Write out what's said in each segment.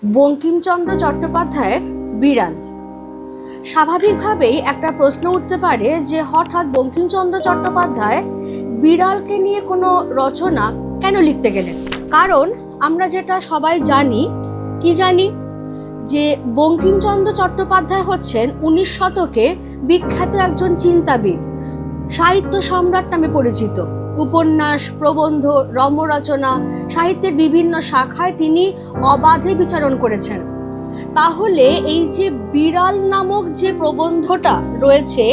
বঙ্কিমচন্দ্র চট্টোপাধ্যায়ের বিড়াল। স্বাভাবিকভাবেই একটা প্রশ্ন উঠতে পারে যে হঠাৎ বঙ্কিমচন্দ্র চট্টোপাধ্যায় বিড়ালকে নিয়ে কোনো রচনা কেন লিখতে গেলেন। কারণ আমরা যেটা সবাই জানি যে বঙ্কিমচন্দ্র চট্টোপাধ্যায় হচ্ছেন 19 শতকের বিখ্যাত একজন চিন্তাবিদ, সাহিত্য সম্রাট নামে পরিচিত। উপন্যাস, প্রবন্ধ, রম্যরচনা, সাহিত্যের বিভিন্ন শাখায় তিনি অবাধে বিচরণ করেছেন। তাহলে এই যে বিড়াল নামক যে প্রবন্ধটা রয়েছে,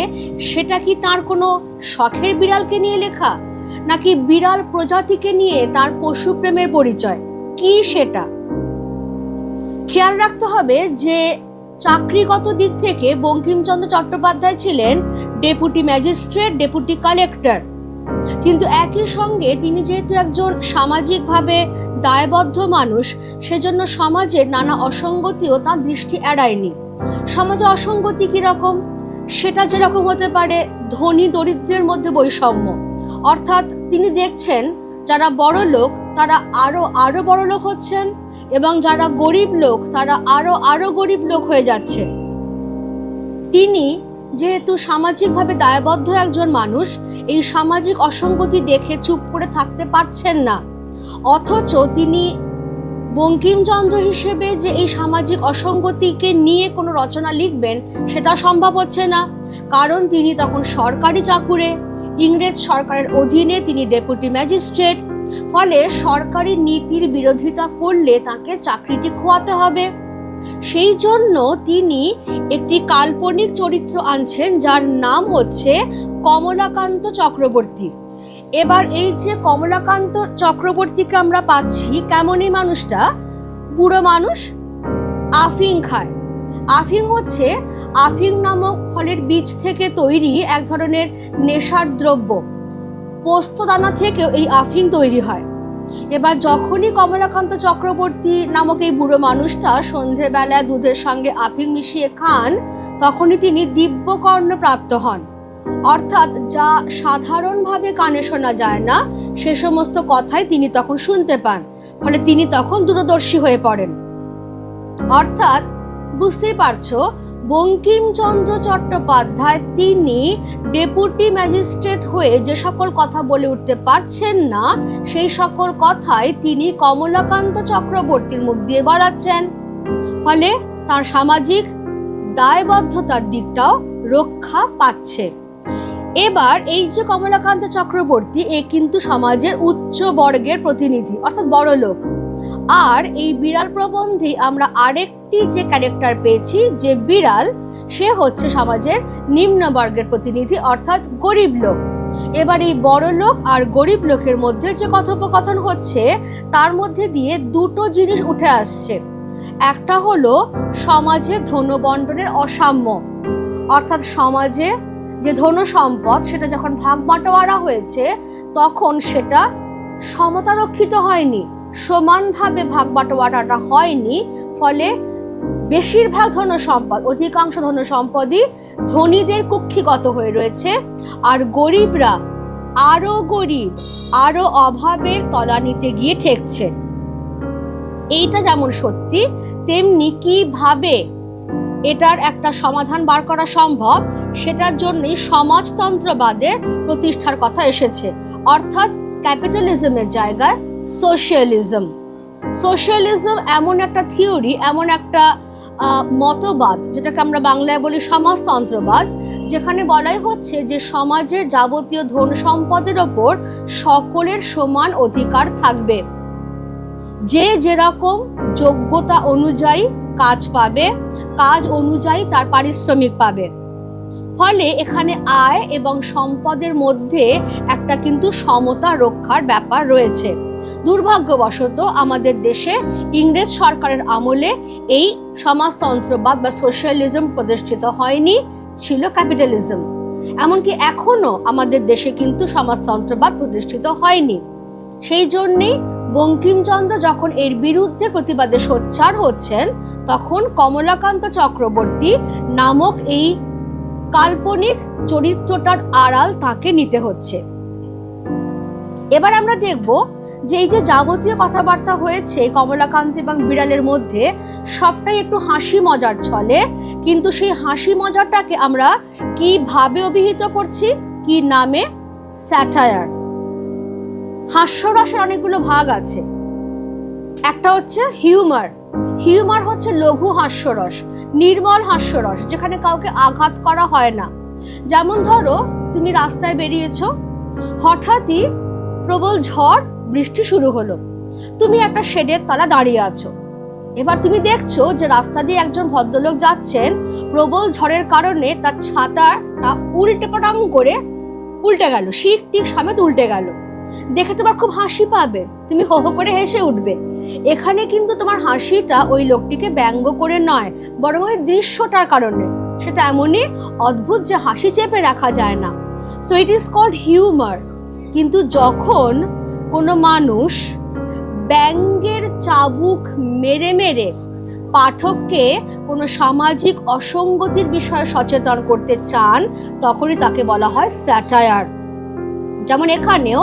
সেটা কি তার কোনো শখের বিড়ালকে নিয়ে লেখা, নাকি বিড়াল প্রজাতিকে নিয়ে তার পশুপ্রেমের পরিচয়? কি সেটা খেয়াল রাখতে হবে যে চাকরিগত দিক থেকে বঙ্কিমচন্দ্র চট্টোপাধ্যায় ছিলেন ডেপুটি ম্যাজিস্ট্রেট, ডেপুটি কালেক্টর, কিন্তু একই সঙ্গে তিনি যেহেতু একজন সামাজিকভাবে দায়বদ্ধ মানুষ, সেজন্য সমাজের নানা অসঙ্গতিও তার দৃষ্টি এড়ায়নি। সমাজে অসঙ্গতি কিরকম? সেটা যেরকম হতে পারে ধনী দরিদ্রের মধ্যে বৈষম্য, অর্থাৎ তিনি দেখছেন যারা বড় লোক তারা আরো বড় লোক হচ্ছেন এবং যারা গরিব লোক তারা আরো গরিব লোক হয়ে যাচ্ছে। তিনি যেহেতু সামাজিকভাবে দায়বদ্ধ একজন মানুষ, এই সামাজিক অসঙ্গতি দেখে চুপ করে থাকতে পারছেন না। অথচ তিনি বঙ্কিমচন্দ্র হিসেবে যে এই সামাজিক অসঙ্গতিকে নিয়ে কোনো রচনা লিখবেন, সেটা সম্ভব হচ্ছে না। কারণ তিনি তখন সরকারি চাকুরে, ইংরেজ সরকারের অধীনে তিনি ডেপুটি ম্যাজিস্ট্রেট। ফলে সরকারি নীতির বিরোধিতা করলে তাকে চাকরিটি খোয়াতে হবে। সেই জন্য তিনি একটি কাল্পনিক চরিত্র আনছেন, যার নাম হচ্ছে কমলাকান্ত চক্রবর্তী। এবার এই যে কমলাকান্ত চক্রবর্তীকে আমরা পাচ্ছি, কেমন এই মানুষটা? বুড়ো মানুষ, আফিং খায়। আফিং হচ্ছে আফিং নামক ফলের বীজ থেকে তৈরি এক ধরনের নেশার দ্রব্য। পোস্তদানা থেকেও এই আফিং তৈরি হয়। এবার যখনই কমলাকান্ত চক্রবর্তী নামক এই বুড়ো মানুষটা সন্ধেবেলায় দুধের সঙ্গে আফিং মিশিয়ে খান, তখনই তিনি দিব্যকর্ণ প্রাপ্ত হন। অর্থাৎ যা সাধারণভাবে কানে শোনা যায় না, সে সমস্ত কথাই তিনি তখন শুনতে পান। ফলে তিনি তখন দূরদর্শী হয়ে পড়েন। অর্থাৎ বুঝতেই পারছো, বঙ্কিমচন্দ্র চট্টোপাধ্যায় তিনি ডেপুটি ম্যাজিস্ট্রেট হয়ে যে সকল কথা বলে উঠতে পারছেন না, সেই সকল কথাই তিনি কমলাকান্ত চক্রবর্তীর মুখ দিয়ে বলাচ্ছেন। ফলে তার সামাজিক দায়বদ্ধতার দিকটাও রক্ষা পাচ্ছে। এবার এই যে কমলাকান্ত চক্রবর্তী, এ কিন্তু সমাজের উচ্চ বর্গের প্রতিনিধি, অর্থাৎ বড় লোক। আর এই বিড়াল প্রবন্ধে আমরা আরেকটি যে ক্যারেক্টার পেয়েছি, যে বিড়াল, সে হচ্ছে সমাজের নিম্ন বর্গের প্রতিনিধি, অর্থাৎ গরিব লোক। এবার এই বড় লোক আর গরিব লোকের মধ্যে যে কথোপকথন হচ্ছে, তার মধ্যে দিয়ে দুটো জিনিস উঠে আসছে। একটা হলো সমাজে ধনবন্টনের অসাম্য, অর্থাৎ সমাজে যে ধন সম্পদ সেটা যখন ভাগ বাটোয়ারা হয়েছে, তখন সেটা সমতারক্ষিত হয়নি, সমানভাবে ভাগ বাটোয়ারাটা হয়নি। ফলে বেশিরভাগ ধন সম্পদ, অধিকাংশ ধন সম্পদই ধনীদের কুক্ষিগত হয়ে রয়েছে, আর গরিবরা আরো গরিব, আরো অভাবের তলানিতে গিয়ে ঠেকছে। এইটা যেমন সত্যি, তেমনি কিভাবে এটার একটা সমাধান বার করা সম্ভব, সেটার জন্যই সমাজতন্ত্রবাদের প্রতিষ্ঠার কথা এসেছে। অর্থাৎ ক্যাপিটালিজমের জায়গায় সোশ্যালিজম। সোশ্যালিজম এমন একটা থিওরি, এমন একটা মতবাদ, যেটাকে আমরা বাংলায় বলি সমাজতন্ত্রবাদ, যেখানে বলাই হচ্ছে যে সমাজের যাবতীয় ধন সম্পদের ওপর সকলের সমান অধিকার থাকবে। যে যেরকম যোগ্যতা অনুযায়ী কাজ পাবে, কাজ অনুযায়ী তার পারিশ্রমিক পাবে। ফলে এখানে আয় এবং সম্পদের মধ্যে একটা কিন্তু সমতা রক্ষার ব্যাপার রয়েছে। দুর্ভাগ্যবশত আমাদের দেশে ইংরেজ সরকারের আমলে এই সমাজতন্ত্রবাদ বা সোশ্যালিজম প্রতিষ্ঠিত হয়নি, ছিল ক্যাপিটালিজম। এমনকি এখনো আমাদের দেশে কিন্তু সমাজতন্ত্রবাদ প্রতিষ্ঠিত হয়নি। সেই জন্যেই বঙ্কিমচন্দ্র যখন এর বিরুদ্ধে প্রতিবাদে সোচ্চার হচ্ছেন, তখন কমলাকান্ত চক্রবর্তী নামক এই কাল্পনিক চরিত্রটার আড়াল তাকে নিতে হচ্ছে। এবার আমরা দেখব যে এই যে যাবতীয় কথাবার্তা হয়েছে কমলাকান্ত এবং বিড়ালের মধ্যে, সবটাই একটু হাসি মজার ছলে, কিন্তু সেই হাসি মজাটাকে আমরা কিভাবে অভিহিত করছি, কি নামে? স্যাটায়ার। হাস্যরসের অনেকগুলো ভাগ আছে। একটা হচ্ছে হিউমার। হিউমার হচ্ছে লঘু হাস্যরস, নির্মল হাস্যরস, যেখানে কাউকে আঘাত করা হয় না। যেমন ধরো, তুমি রাস্তায় বেরিয়েছো, হঠাৎই প্রবল ঝড় বৃষ্টি শুরু হলো, তুমি একটা শেডের তলা দাঁড়িয়ে আছো। এবার তুমি দেখছো যে রাস্তা দিয়ে একজন ভদ্রলোক যাচ্ছেন, প্রবল ঝড়ের কারণে তার ছাতাটা উল্টে পটাং করে উল্টে গেল, শিক টিক সমেত উল্টে গেল। দেখে তোমার খুব হাসি পাবে, তুমি হো হো করে হেসে উঠবে। এখানে কিন্তু তোমার হাসিটা ওই লোকটিকে ব্যঙ্গ করে নয়, বরং ওই দৃশ্যটার কারণে। সেটা এমনই অদ্ভুত যে হাসি চেপে রাখা যায় না। So it is called humour. কিন্তু যখন কোনো মানুষ ব্যঙ্গের চাবুক মেরে মেরে পাঠককে কোনো সামাজিক অসঙ্গতির বিষয়ে সচেতন করতে চান, তখনই তাকে বলা হয় স্যাটায়ার। যেমন এখানেও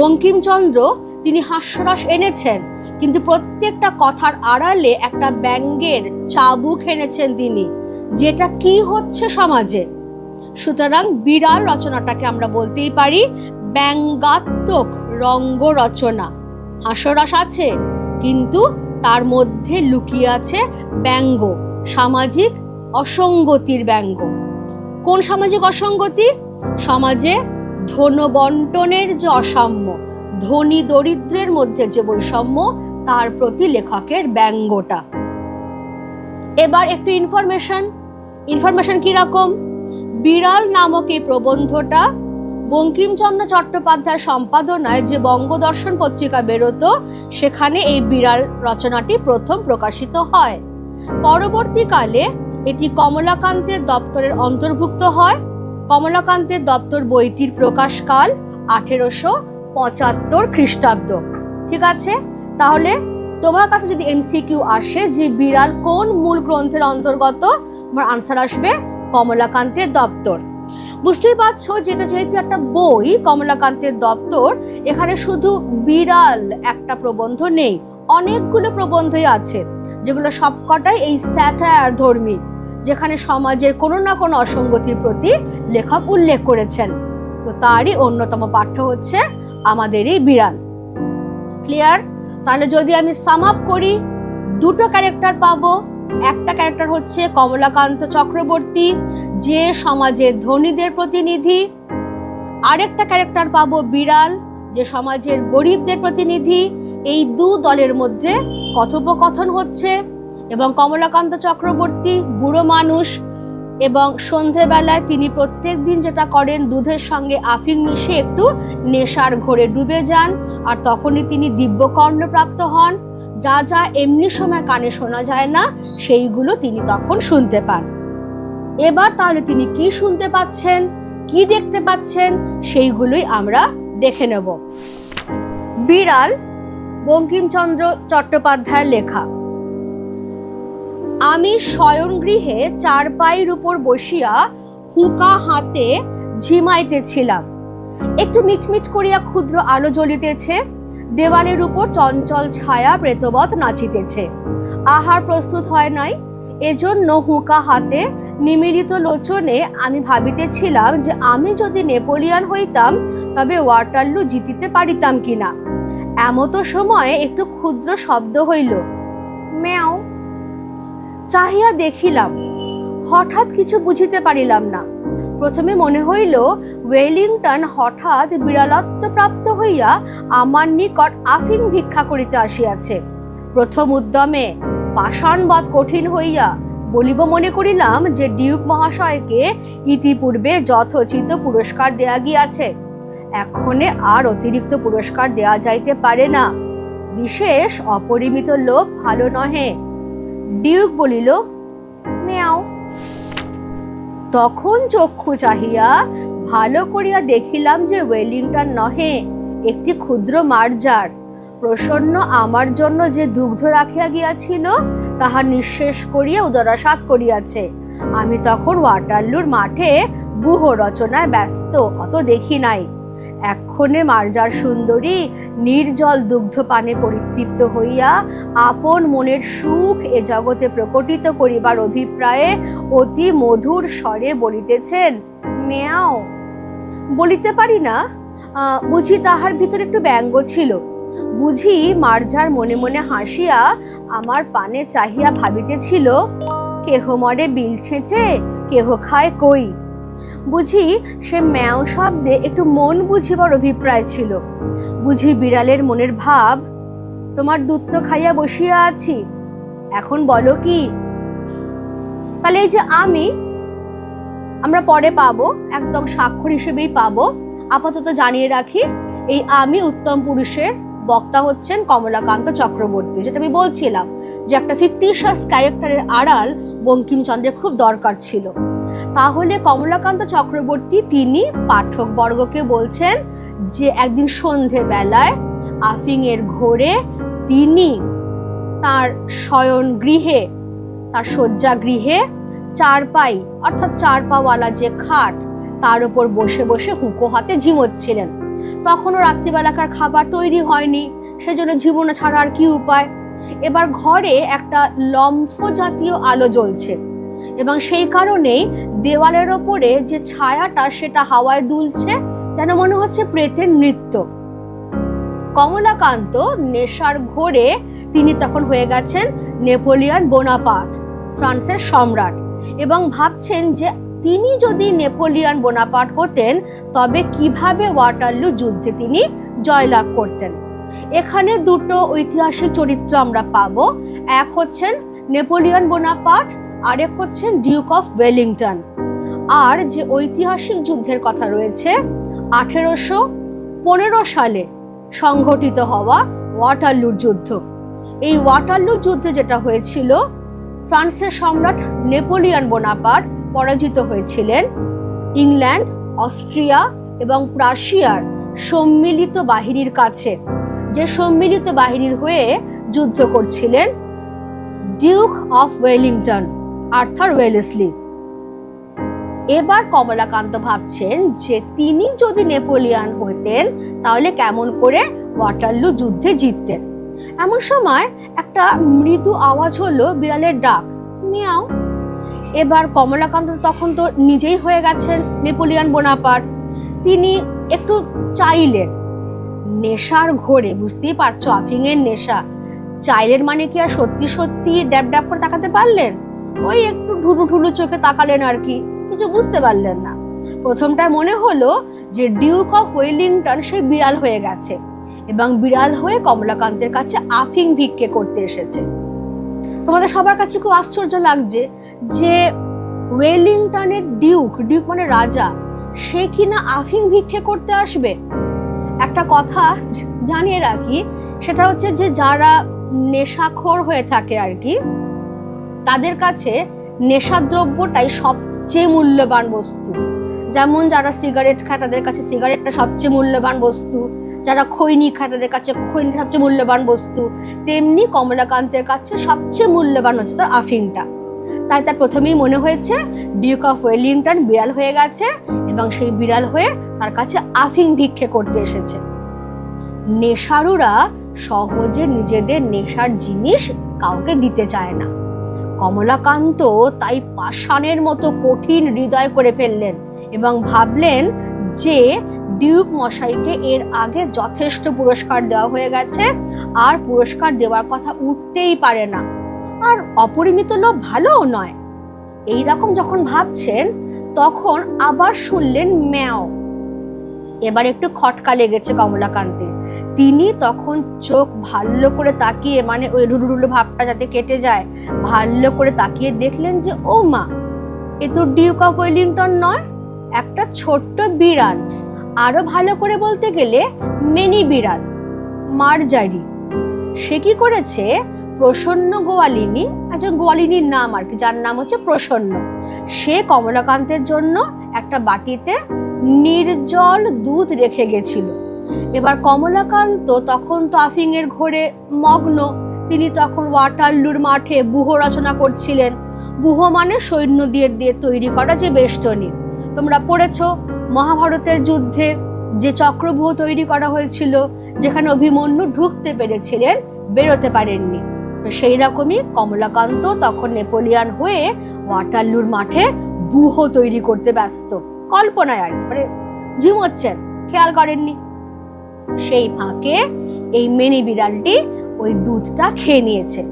বঙ্কিমচন্দ্র তিনি হাস্যরস এনেছেন, কিন্তু প্রত্যেকটা কথার আড়ালে একটা ব্যঙ্গের চাবুক এনেছেন তিনি, যেটা কি হচ্ছে সমাজে। সুতরাং বিড়াল রচনাটাকে আমরা বলতেই পারি ব্যঙ্গাত্মক রঙ্গ রচনা। হাস্যরস আছে, কিন্তু তার মধ্যে লুকিয়ে আছে ব্যঙ্গ, সামাজিক অসঙ্গতির ব্যঙ্গ। কোন সামাজিক অসঙ্গতি? সমাজে ধন বন্টনের যে অসাম্য, ধনী দরিদ্রের মধ্যে যে বৈষম্য, তার প্রতি লেখকের ব্যঙ্গটা। এবার একটু ইনফরমেশন কি রকম? বিড়াল নামক এই প্রবন্ধটা বঙ্কিমচন্দ্র চট্টোপাধ্যায়ের সম্পাদনায় যে বঙ্গদর্শন পত্রিকা বেরোতো, সেখানে এই বিড়াল রচনাটি প্রথম প্রকাশিত হয়। পরবর্তীকালে এটি কমলাকান্তের দপ্তরের অন্তর্ভুক্ত হয়। কমলাকান্তের দপ্তর বইটির প্রকাশকাল 1875 খ্রিস্টাব্দ। ঠিক আছে, তাহলে তোমার কাছে যদি এমসিকিউ আসে যে বিড়াল কোন মূল গ্রন্থের অন্তর্গত, তোমার আনসার আসবে কমলাকান্তের দপ্তর। বুঝতেই পারছো যেটা যেহেতু একটা বই, কমলাকান্তের দপ্তর, এখানে শুধু বিড়াল একটা প্রবন্ধ নেই, অনেকগুলো প্রবন্ধই আছে, যেগুলো সবকটাই এই স্যাটায়ার ধর্মী, যেখানে সমাজের কোনো না কোনো অসঙ্গতির প্রতি লেখক উল্লেখ করেছেন। তো তারই অন্যতম পাঠ্য হচ্ছে আমাদের এই বিড়াল। ক্লিয়ার? তাহলে যদি আমি সাম আপ করি, দুটো ক্যারেক্টার পাবো। একটা ক্যারেক্টার হচ্ছে কমলাকান্ত চক্রবর্তী, যে সমাজের ধনীদের প্রতিনিধি। আরেকটা ক্যারেক্টার পাবো বিড়াল, যে সমাজের গরিবদের প্রতিনিধি। এই দু দলের মধ্যে কথোপকথন হচ্ছে, এবং কমলাকান্ত চক্রবর্তী বুড়ো মানুষ, এবং সন্ধেবেলায় তিনি প্রত্যেক দিন যেটা করেন, দুধের সঙ্গে আফিং মিশিয়ে একটু নেশার ঘোরে ডুবে যান, আর তখনই তিনি দিব্যকর্ণ প্রাপ্ত হন। যা যা এমনি সময় কানে শোনা যায় না, সেইগুলো তিনি তখন শুনতে পান। এবার তাহলে তিনি কি শুনতে পাচ্ছেন, কি দেখতে পাচ্ছেন, সেইগুলোই আমরা দেখে নেব। বিড়াল বঙ্কিমচন্দ্র চট্টোপাধ্যায়ের লেখা। আমি শয়নগৃহে চারপাইয়ের উপর বসিয়া হুঁকা হাতে ঝিমাইতেছিলাম। একটু মিটমিট করিয়া ক্ষুদ্র আলো জ্বলিতেছে, দেওয়ালের উপর চঞ্চল ছায়া প্রেতবৎ নাচিতেছে। আহার প্রস্তুত হয় নাই, এজন্য হুঁকা হাতে নিমীলিত লোচনে আমি ভাবিতেছিলাম যে আমি যদি নেপোলিয়ন হইতাম তবে ওয়াটারলু জিতিতে পারিতাম কিনা। এমতো সময়ে একটু ক্ষুদ্র শব্দ হইল, ম্যাও। চাহিয়া দেখিলাম, হঠাৎ কিছু বুঝিতে পারিলাম না। প্রথমে মনে হইল ওয়েলিংটন হঠাৎ বিড়ালত্ব প্রাপ্ত হইয়া আমার নিকট আফিং ভিক্ষা করিতে আসিয়াছে। প্রথম উদ্যমে পাষাণবৎ কঠিন হইয়া বলিব মনে করিলাম যে ডিউক মহাশয়কে ইতিপূর্বে যথোচিত পুরস্কার দেয়া গিয়াছে, এক্ষণে আর অতিরিক্ত পুরস্কার দেয়া যাইতে পারে না। বিশেষ অপরিমিত লোভ ভালো নহে। ডিউক বলিল, মেয়াও। তখন চক্ষু চাহিয়া ভালো করিয়া দেখিলাম যে ওয়েলিংটন নহে, একটি ক্ষুদ্র মার্জার। প্রসন্ন আমার জন্য যে দুগ্ধ রাখিয়া গিয়াছিল, তাহা নিঃশেষ করিয়া উদরাসাৎ করিয়াছে। আমি তখন ওয়াটারলুর মাঠে ব্যূহ রচনায় ব্যস্ত, অত দেখি নাই। এক্ষণে মার্জার সুন্দরী নির্জল দুগ্ধ পানে পরিতৃপ্ত হইয়া আপন মনের সুখ এ জগতে প্রকটিত করিবার অভিপ্রায়ে অতি মধুর স্বরে বলিতেছেন, মেয়াও। বলিতে পারি না, বুঝি তাহার ভিতরে একটু ব্যঙ্গ ছিল। বুঝি মার্জার মনে মনে হাসিয়া আমার পানে চাহিয়া ভাবিতেছিল, কেহ মরে বিল ছেঁচে, কেহ খায় কই। বুঝি সে ম্যাও শব্দে একটু মন বুঝিবার অভিপ্রায় ছিল। বুঝি বিড়ালের মনের ভাব, তোমার দুধ তো খাইয়া বসিয়া আছি, এখন বলো কি। তাহলে এই যে আমরা পরে পাবো, একদম স্বাক্ষর হিসেবেই পাবো। আপাতত জানিয়ে রাখি, এই আমি উত্তম পুরুষের বক্তা হচ্ছেন কমলাকান্ত চক্রবর্তী। যেটা আমি বলছিলাম যে একটা ফিকটিশিয়াস ক্যারেক্টারের আড়াল বঙ্কিমচন্দ্রের খুব দরকার ছিল। তাহলে কমলাকান্ত চক্রবর্তী তিনি পাঠকবর্গকে বলছেন যে একদিন সন্ধে বেলায় আফিংয়ের ঘোরে তিনি তার শয়ন গৃহে, তার শয্যা গৃহে চারপাই অর্থাৎ চারপাওয়ালা যে খাট, তার উপর বসে বসে হুঁকো হাতে ঝিমোচ্ছিলেন। তখনও রাত্রিবেলাকার খাবার তৈরি হয়নি, সেজন্য ঝিমোনো ছাড়া আর কি উপায়। এবার ঘরে একটা লম্ফ জাতীয় আলো জ্বলছে এবং সেই কারণেই দেওয়ালের ওপরে যে ছায়াটা সেটা হাওয়ায় দুলছে, যেন মনে হচ্ছে প্রেতের নৃত্য। কমলাকান্ত নেশার ঘোরে তিনি তখন হয়ে গেছেন নেপোলিয়ন বোনাপার্ট, ফ্রান্সের সম্রাট, এবং ভাবছেন যে তিনি যদি নেপোলিয়ন বোনাপার্ট হতেন তবে কিভাবে ওয়াটারলু যুদ্ধে তিনি জয়লাভ করতেন। এখানে দুটো ঐতিহাসিক চরিত্র আমরা পাবো, এক হচ্ছেন নেপোলিয়ন বোনাপার্ট, আরেক হচ্ছেন ডিউক অফ ওয়েলিংটন। আর যে ঐতিহাসিক যুদ্ধের কথা রয়েছে 1815 সালে সংঘটিত হওয়া ওয়াটারলুর যুদ্ধ। এই ওয়াটারলু যুদ্ধে যেটা হয়েছিল, ফ্রান্সের সম্রাট নেপোলিয়ন বোনাপার্ট পরাজিত হয়েছিলেন ইংল্যান্ড, অস্ট্রিয়া এবং প্রাশিয়ার সম্মিলিত বাহিনীর কাছে, যে সম্মিলিত বাহিনীর হয়ে যুদ্ধ করছিলেন Duke of Wellington, Arthur Wellesley. এবার কমলাকান্ত ভাবছেন যে তিনি যদি নেপোলিয়ন হতেন তাহলে কেমন করে ওয়াটারলু যুদ্ধে জিততেন। এমন সময় একটা মৃদু আওয়াজ হলো বিড়ালের ডাক, মিয়াও। এবার কমলাকান্ত তখন তো নিজেই হয়ে গেছেন নেপোলিয়ন বোনাপার্ট, তিনি একটু চাইলেন নেশার ঘোরে, বুঝতেই পারছো আফিংয়ের নেশা, চাইলেন মানে কি আর সত্যি সত্যি ড্যাব ড্যাব করে তাকাতে পারলেন? ওই একটু ঢুলু ঢুলু চোখে তাকালেন আর কি, কিছু বুঝতে পারলেন না। প্রথমটার মনে হলো যে ডিউক অফ ওয়েলিংটন সেই বিড়াল হয়ে গেছে এবং বিড়াল হয়ে কমলাকান্তের কাছে আফিং ভিক্ষে করতে এসেছে। তোমাদের সবার কাছে খুব আশ্চর্য লাগছে যে ওয়েলিংটনের ডিউক মানে রাজা, সে কিনা আফিং ভিক্ষে করতে আসবে। একটা কথা জানিয়ে রাখি, সেটা হচ্ছে যে যারা নেশাখোর হয়ে থাকে আর কি, তাদের কাছে নেশাদ্রব্যটাই সবচেয়ে মূল্যবান বস্তু। যেমন যারা সিগারেট খায় তাদের কাছে সিগারেটটা সবচেয়ে মূল্যবান বস্তু, যারা খৈনি খায় তাদের কাছে খৈনি সবচেয়ে মূল্যবান বস্তু, তেমনি কমলাকান্তের কাছে সবচেয়ে মূল্যবান হচ্ছে তার আফিংটা। তাই তার প্রথমেই মনে হয়েছে ডিউক অফ ওয়েলিংটন বিড়াল হয়ে গেছে এবং সেই বিড়াল হয়ে তার কাছে আফিং ভিক্ষে করতে এসেছে। নেশারুরা সহজে নিজেদের নেশার জিনিস কাউকে দিতে চায় না। কমলাকান্ত তাই পাষাণের মতো কঠিন হৃদয় করে ফেললেন এবং ভাবলেন যে ডিউক মশাইকে এর আগে যথেষ্ট পুরস্কার দেওয়া হয়ে গেছে, আর পুরস্কার দেওয়ার কথা উঠতেই পারে না, আর অপরিমিত লোভ ভালোও নয়। এইরকম যখন ভাবছেন তখন আবার শুনলেন ম্যাও। এবার একটু খটকা লেগেছে কমলাকান্তে। তিনি তখন চোখ ভালো করে তাকিয়ে, মানে ওই রুলুরুলু ভাবটা যাতে কেটে যায়, ভালো করে তাকিয়ে দেখলেন যে ও মা, এ তো ডিউক অফ ওয়েলিংটন নয়, একটা ছোট্ট বিড়াল, আরো ভালো করে বলতে গেলে মিনি বিড়াল, মার্জারি। সে কি করেছে, প্রসন্ন গোয়ালিনী, একজন গোয়ালিনীর নাম আর কি, যার নাম হচ্ছে প্রসন্ন, সে কমলাকান্তের জন্য একটা বাটিতে নির্জল দুধ রেখে গেছিল। এবার কমলাকান্ত তখন তো আফিংয়ের ঘোরে মগ্ন, তিনি তখন ওয়াটারলুর মাঠে ব্যূহ রচনা করছিলেন। ব্যূহ মানে সৈন্য দিয়ে তৈরি করা যে বেষ্টনী, তোমরা পড়েছো মহাভারতের যুদ্ধে যে চক্রব্যূহ তৈরি করা হয়েছিল, যেখানে অভিমন্যু ঢুকতে পেরেছিলেন, বেরোতে পারেননি। তো সেই রকমই কমলাকান্ত তখন নেপোলিয়ান হয়ে ওয়াটারলুর মাঠে ব্যূহ তৈরি করতে ব্যস্ত, কল্পনায় আর মানে ঝিমোচ্ছেন, খেয়াল করেননি। সেই ফাঁকে এই মেনি বিড়ালটি ওই দুধটা খেয়ে নিয়েছে।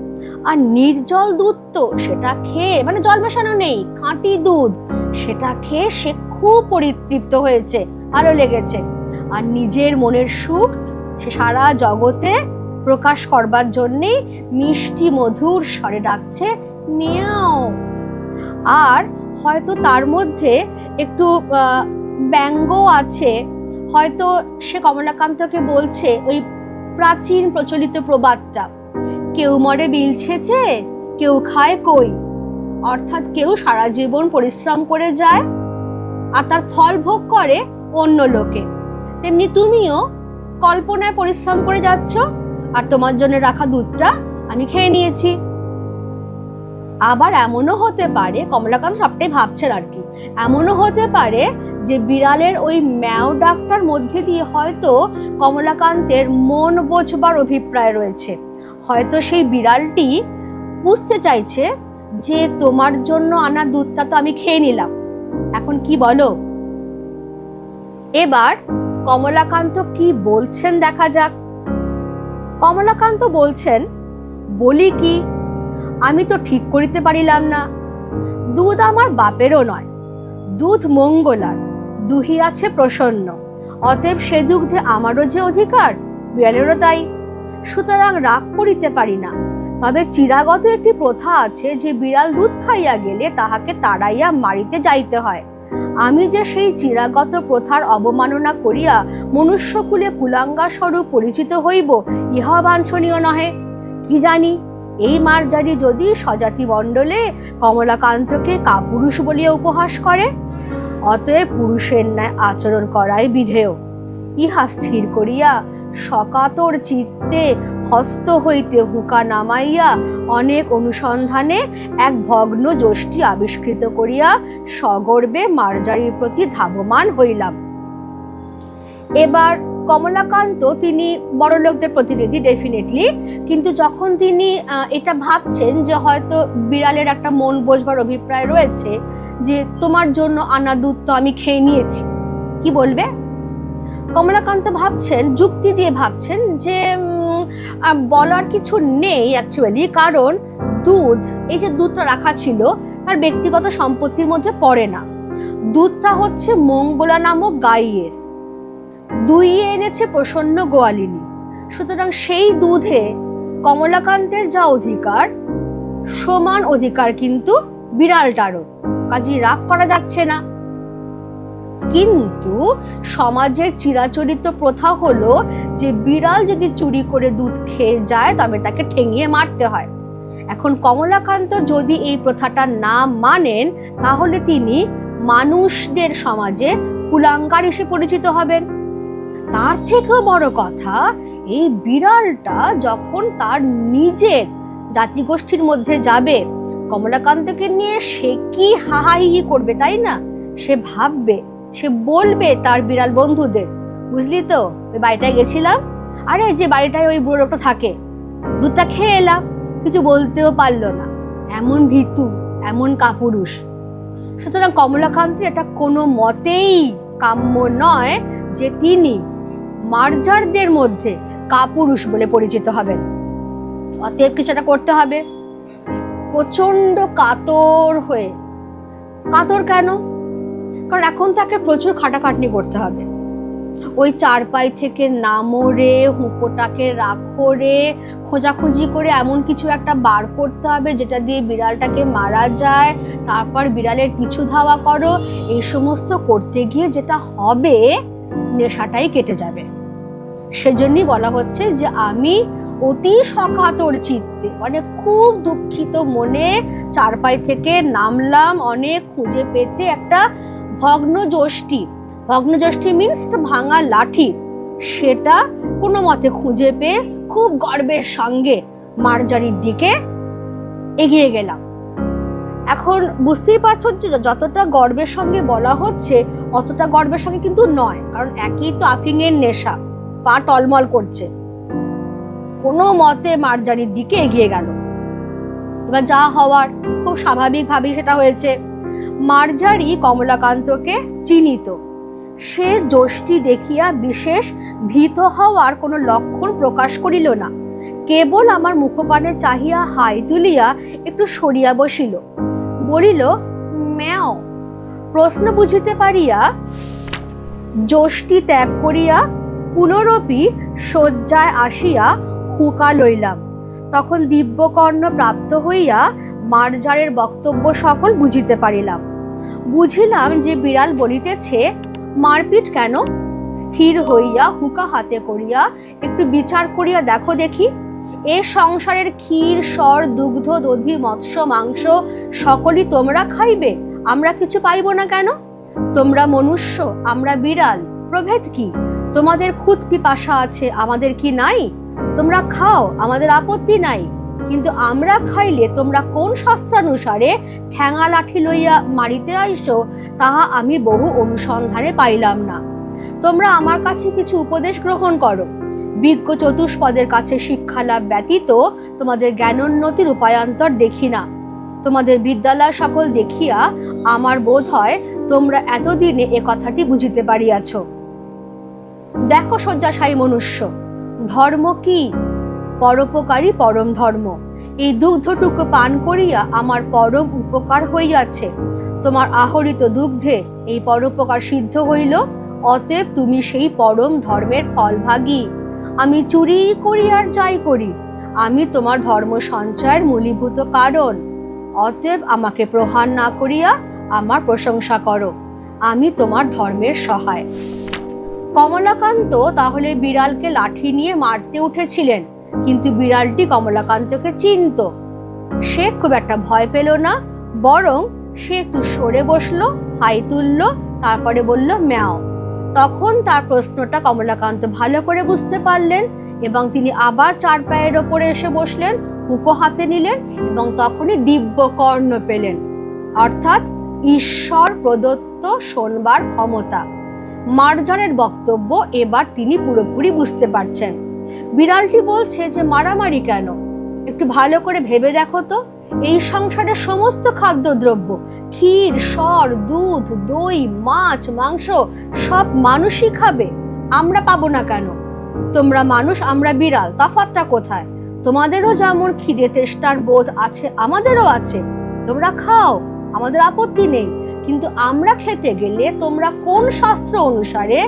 আর নির্জল দুধ তো, সেটা খেয়ে মানে জল মেশানো নেই, খাঁটি দুধ, সেটা খেয়ে সে খুব পরিতৃপ্ত হয়েছে, ভালো লেগেছে। আর নিজের মনের সুখ সে সারা জগতে প্রকাশ করবার জন্যে মিষ্টি মধুর স্বরে ডাকছে মিয়াও। আর হয়তো তার মধ্যে একটু ব্যঙ্গ আছে, হয়তো সে কমলাকান্তকে বলছে ওই প্রাচীন প্রচলিত প্রবাদটা, কেউ মরে বিল ছেঁচে, কেউ খায় কই। অর্থাৎ কেউ সারা জীবন পরিশ্রম করে যায় আর তার ফল ভোগ করে অন্য লোকে, তেমনি তুমিও কল্পনায় পরিশ্রম করে যাচ্ছ আর তোমার জন্য রাখা দুধটা আমি খেয়ে নিয়েছি। আবার এমনও হতে পারে, কমলাকান্ত সবটাই ভাবছেন আর কি, এমনও হতে পারে যে বিড়ালের ওই ম্যাও ডাকটার মধ্যে দিয়ে হয়তো কমলাকান্তের মন বোঝবার অভিপ্রায় রয়েছে। হয়তো সেই বিড়ালটি বুঝতে চাইছে যে তোমার জন্য আনা দুধটা তো আমি খেয়ে নিলাম, এখন কি বলো। এবার কমলাকান্ত কি বলছেন দেখা যাক। কমলাকান্ত বলছেন, বলি কি, আমি তো ঠিক করিতে পারিলাম না। দুধ আমার বাপেরও নয়, দুধ মঙ্গলার, দুহি আছে প্রসন্ন, অতএব সে দুগ্ধে আমারও যে অধিকার, বিড়ালেরও তাই। সুতরাং রাগ করিতে পারি না। তবে চিরাগত একটি প্রথা আছে যে বিড়াল দুধ খাইয়া গেলে তাহাকে তাড়াইয়া মারিতে যাইতে হয়। আমি যে সেই চিরাগত প্রথার অবমাননা করিয়া মনুষ্যকুলে কুলাঙ্গার স্বরূপ পরিচিত হইব, ইহা বাঞ্ছনীয় নহে। কি জানি এই মার্জারি যদি স্বজাতি মণ্ডলে কমলাকান্তকে কাপুরুষ বলিয়া উপহাস করে, অতএব পুরুষের ন্যায় আচরণ করাই বিধেয়। ইহা স্থির করিয়া সকাতর চিত্তে হস্ত হইতে হুকা নামাইয়া অনেক অনুসন্ধানে এক ভগ্ন যষ্টি আবিষ্কৃত করিয়া সগর্বে মার্জারির প্রতি ধাবমান হইলাম। এবার কমলাকান্ত তিনি বড় লোকদের প্রতিনিধি ডেফিনেটলি, কিন্তু যখন তিনি এটা ভাবছেন যে হয়তো বিড়ালের একটা মন বোঝবার অভিপ্রায় রয়েছে যে তোমার জন্য আনা দুধ তো আমি খেয়ে নিয়েছি, কি বলবে। কমলাকান্ত ভাবছেন, যুক্তি দিয়ে ভাবছেন যে বলার কিছু নেই অ্যাকচুয়ালি, কারণ দুধ, এই যে দুধটা রাখা ছিল তার ব্যক্তিগত সম্পত্তির মধ্যে পড়ে না। দুধটা হচ্ছে মঙ্গলা নামক গাইয়ের, দুইয়ে এনেছে প্রসন্ন গোয়ালিনী। সুতরাং সেই দুধে কমলাকান্তের যা অধিকার, সমান অধিকার কিন্তু বিড়ালটারও, কাজেই রাগ করা যাচ্ছে না। কিন্তু সমাজের চিরাচরিত প্রথা হলো যে বিড়াল যদি চুরি করে দুধ খেয়ে যায় তবে তাকে ঠেঙিয়ে মারতে হয়। এখন কমলাকান্ত যদি এই প্রথাটা না মানেন তাহলে তিনি মানুষদের সমাজে কুলাঙ্গার হিসেবে পরিচিত হবেন। তার থেকেও বড় কথা, এই বিড়ালটা যখন তার নিজের জাতিগোষ্ঠীর মধ্যে যাবে, কমলাকান্তকে নিয়ে সে কি হাহাহি করবে, তাই না? সে ভাববে, সে বলবে তার বিড়াল বন্ধুদের, বুঝলি তো ওই বাড়িটায় গেছিলাম, আরে যে বাড়িটায় ওই বুড়ো লোকটা থাকে, দুধটা খেয়ে এলাম, কিছু বলতেও পারলো না, এমন ভীতু, এমন কাপুরুষ। সুতরাং কমলাকান্তের এটা কোনো মতেই কাম্য নয় যে তিনি মার্জারদের মধ্যে কাপুরুষ বলে পরিচিত হবেন। অতএব কিছুটা করতে হবে। প্রচন্ড কাতর হয়ে, কাতর কেন? কারণ এখন তাকে প্রচুর খাটাখাটনি করতে হবে। ওই চারপাই থেকে নামো রে, হুঁকোটাকে রাখো রে, খোঁজাখুঁজি করে এমন কিছু একটা বার করতে হবে যেটা দিয়ে বিড়ালটাকে মারা যায়, তারপর বিড়ালের পিছু ধাওয়া করো। এই সমস্ত করতে গিয়ে যেটা হবে, নেশাটাই কেটে যাবে। সেজন্যই বলা হচ্ছে যে আমি অতি সকাতর চিত্তে, মানে খুব দুঃখিত মনে চারপাই থেকে নামলাম, অনেক খুঁজে পেতে একটা ভগ্ন যষ্টি, ভগ্ন যষ্টি মিনস একটা ভাঙা লাঠি, সেটা কোনো মতে খুঁজে পেয়ে খুব গর্বের সঙ্গে মার্জারির দিকে এগিয়ে গেলাম। এখন বুঝতেই পারছো যে যতটা গর্বের সঙ্গে বলা হচ্ছে অতটা গর্বের সঙ্গে কিন্তু নয়, কারণ একই তো আফিংয়ের নেশা, পা টলমল করছে। কোনো মতে মার্জারির দিকে এগিয়ে গেল। এবার যা হওয়ার খুব স্বাভাবিকভাবেই সেটা হয়েছে। মার্জারি কমলাকান্তকে চিনিত। সে যষ্টি দেখিয়া বিশেষ ভীত হওয়ার কোনো লক্ষণ প্রকাশ করিল না, কেবল আমার মুখপানে চাহিয়া হাই তুলিয়া একটু সরিয়া বসিল, বলিল ম্যাও। প্রশ্ন বুঝিতে পারিয়া যষ্টি ত্যাগ করিয়া পুনরপি শয্যায় আসিয়া হুঁকা লইলাম। তখন দিব্যকর্ণ প্রাপ্ত হইয়া মার্জারের বক্তব্য সকল বুঝিতে পারিলাম। বুঝিলাম যে বিড়াল বলিতেছে মারপিট কেন? স্থির হইয়া হুঁকা হাতে করিয়া একটু বিচার করিয়া দেখো দেখি, এ সংসারের ক্ষীর সর দুগ্ধ দধি মৎস্য মাংস সকলই তোমরা খাইবে, আমরা কিছু পাইব না কেন? তোমরা মনুষ্য, আমরা বিড়াল, প্রভেদ কি? তোমাদের খুদ পিপাসা আছে, আমাদের কি নাই? তোমরা খাও, আমাদের আপত্তি নাই, কিন্তু আমরা খাইলে তোমরা কোন শাস্ত্রানুসারে ঠ্যাঙা লাঠি লইয়া মারিতে আইসো তাহা আমি বহু অনুসন্ধানে পাইলাম না। তোমরা আমার কাছে কিছু উপদেশ গ্রহণ করো। বিজ্ঞ চতুষ্পদের কাছে শিক্ষা লাভ ব্যতীত তোমাদের জ্ঞানোন্নতির উপায়ান্তর দেখি না। তোমাদের বিদ্যালয় সকল দেখিয়া আমার বোধ হয় তোমরা এতদিনে এ কথাটি বুঝিতে পারিয়াছ। দেখো শয্যাশায়ী মনুষ্য, ধর্ম কি? পরোপকারী পরম ধর্ম। এই দুগ্ধটুকু পান করিয়া আমার পরম উপকার হইয়াছে। তোমার আহরিত দুগ্ধে এই পরোপকার সিদ্ধ হইল, অতএব তুমি সেই পরম ধর্মের ফলভাগী। আমি চুরি করি আর যাই করি, আমি তোমার ধর্ম সঞ্চয়ের মূলীভূত কারণ। অতএব আমাকে প্রহার না করিয়া আমার প্রশংসা করো, আমি তোমার ধর্মের সহায়। কমলাকান্ত তাহলে বিড়ালকে লাঠি নিয়ে মারতে উঠেছিলেন, কিন্তু বিড়ালটি কমলাকান্তকে চিনত। সে খুব একটা ভয় পেল না, বরং সে একটু সরে বসলো, হাই তুললো, তারপরে বলল ম্যাও। তখন তার প্রশ্নটা কমলাকান্ত ভালো করে বুঝতে পারলেন এবং তিনি আবার চার পায়ের ওপরে এসে বসলেন, হুঁকো হাতে নিলেন এবং তখনই দিব্যকর্ণ পেলেন, অর্থাৎ ঈশ্বর প্রদত্ত শোনবার ক্ষমতা। মার্জারের বক্তব্য এবার তিনি পুরোপুরি বুঝতে পারছেন। বিড়ালটি বলছে যে মারামারি কেন? একটু ভালো করে ভেবে দেখো তো, এই সংসারের সমস্ত খাদ্যদ্রব্য, ক্ষীর সর দুধ দই মাছ মাংস সব মানুষই খাবে, আমরা পাবো না কেন? তোমরা মানুষ, আমরা বিড়াল, তফাৎটা কোথায়? তোমাদেরও যেমন খিদে তেষ্টার বোধ আছে আমাদেরও আছে, তোমরা খাও, আমাদের আপত্তি নেই, কিন্তু আমরা খেতে গেলে তোমরা কোন শাস্ত্র অনুসারে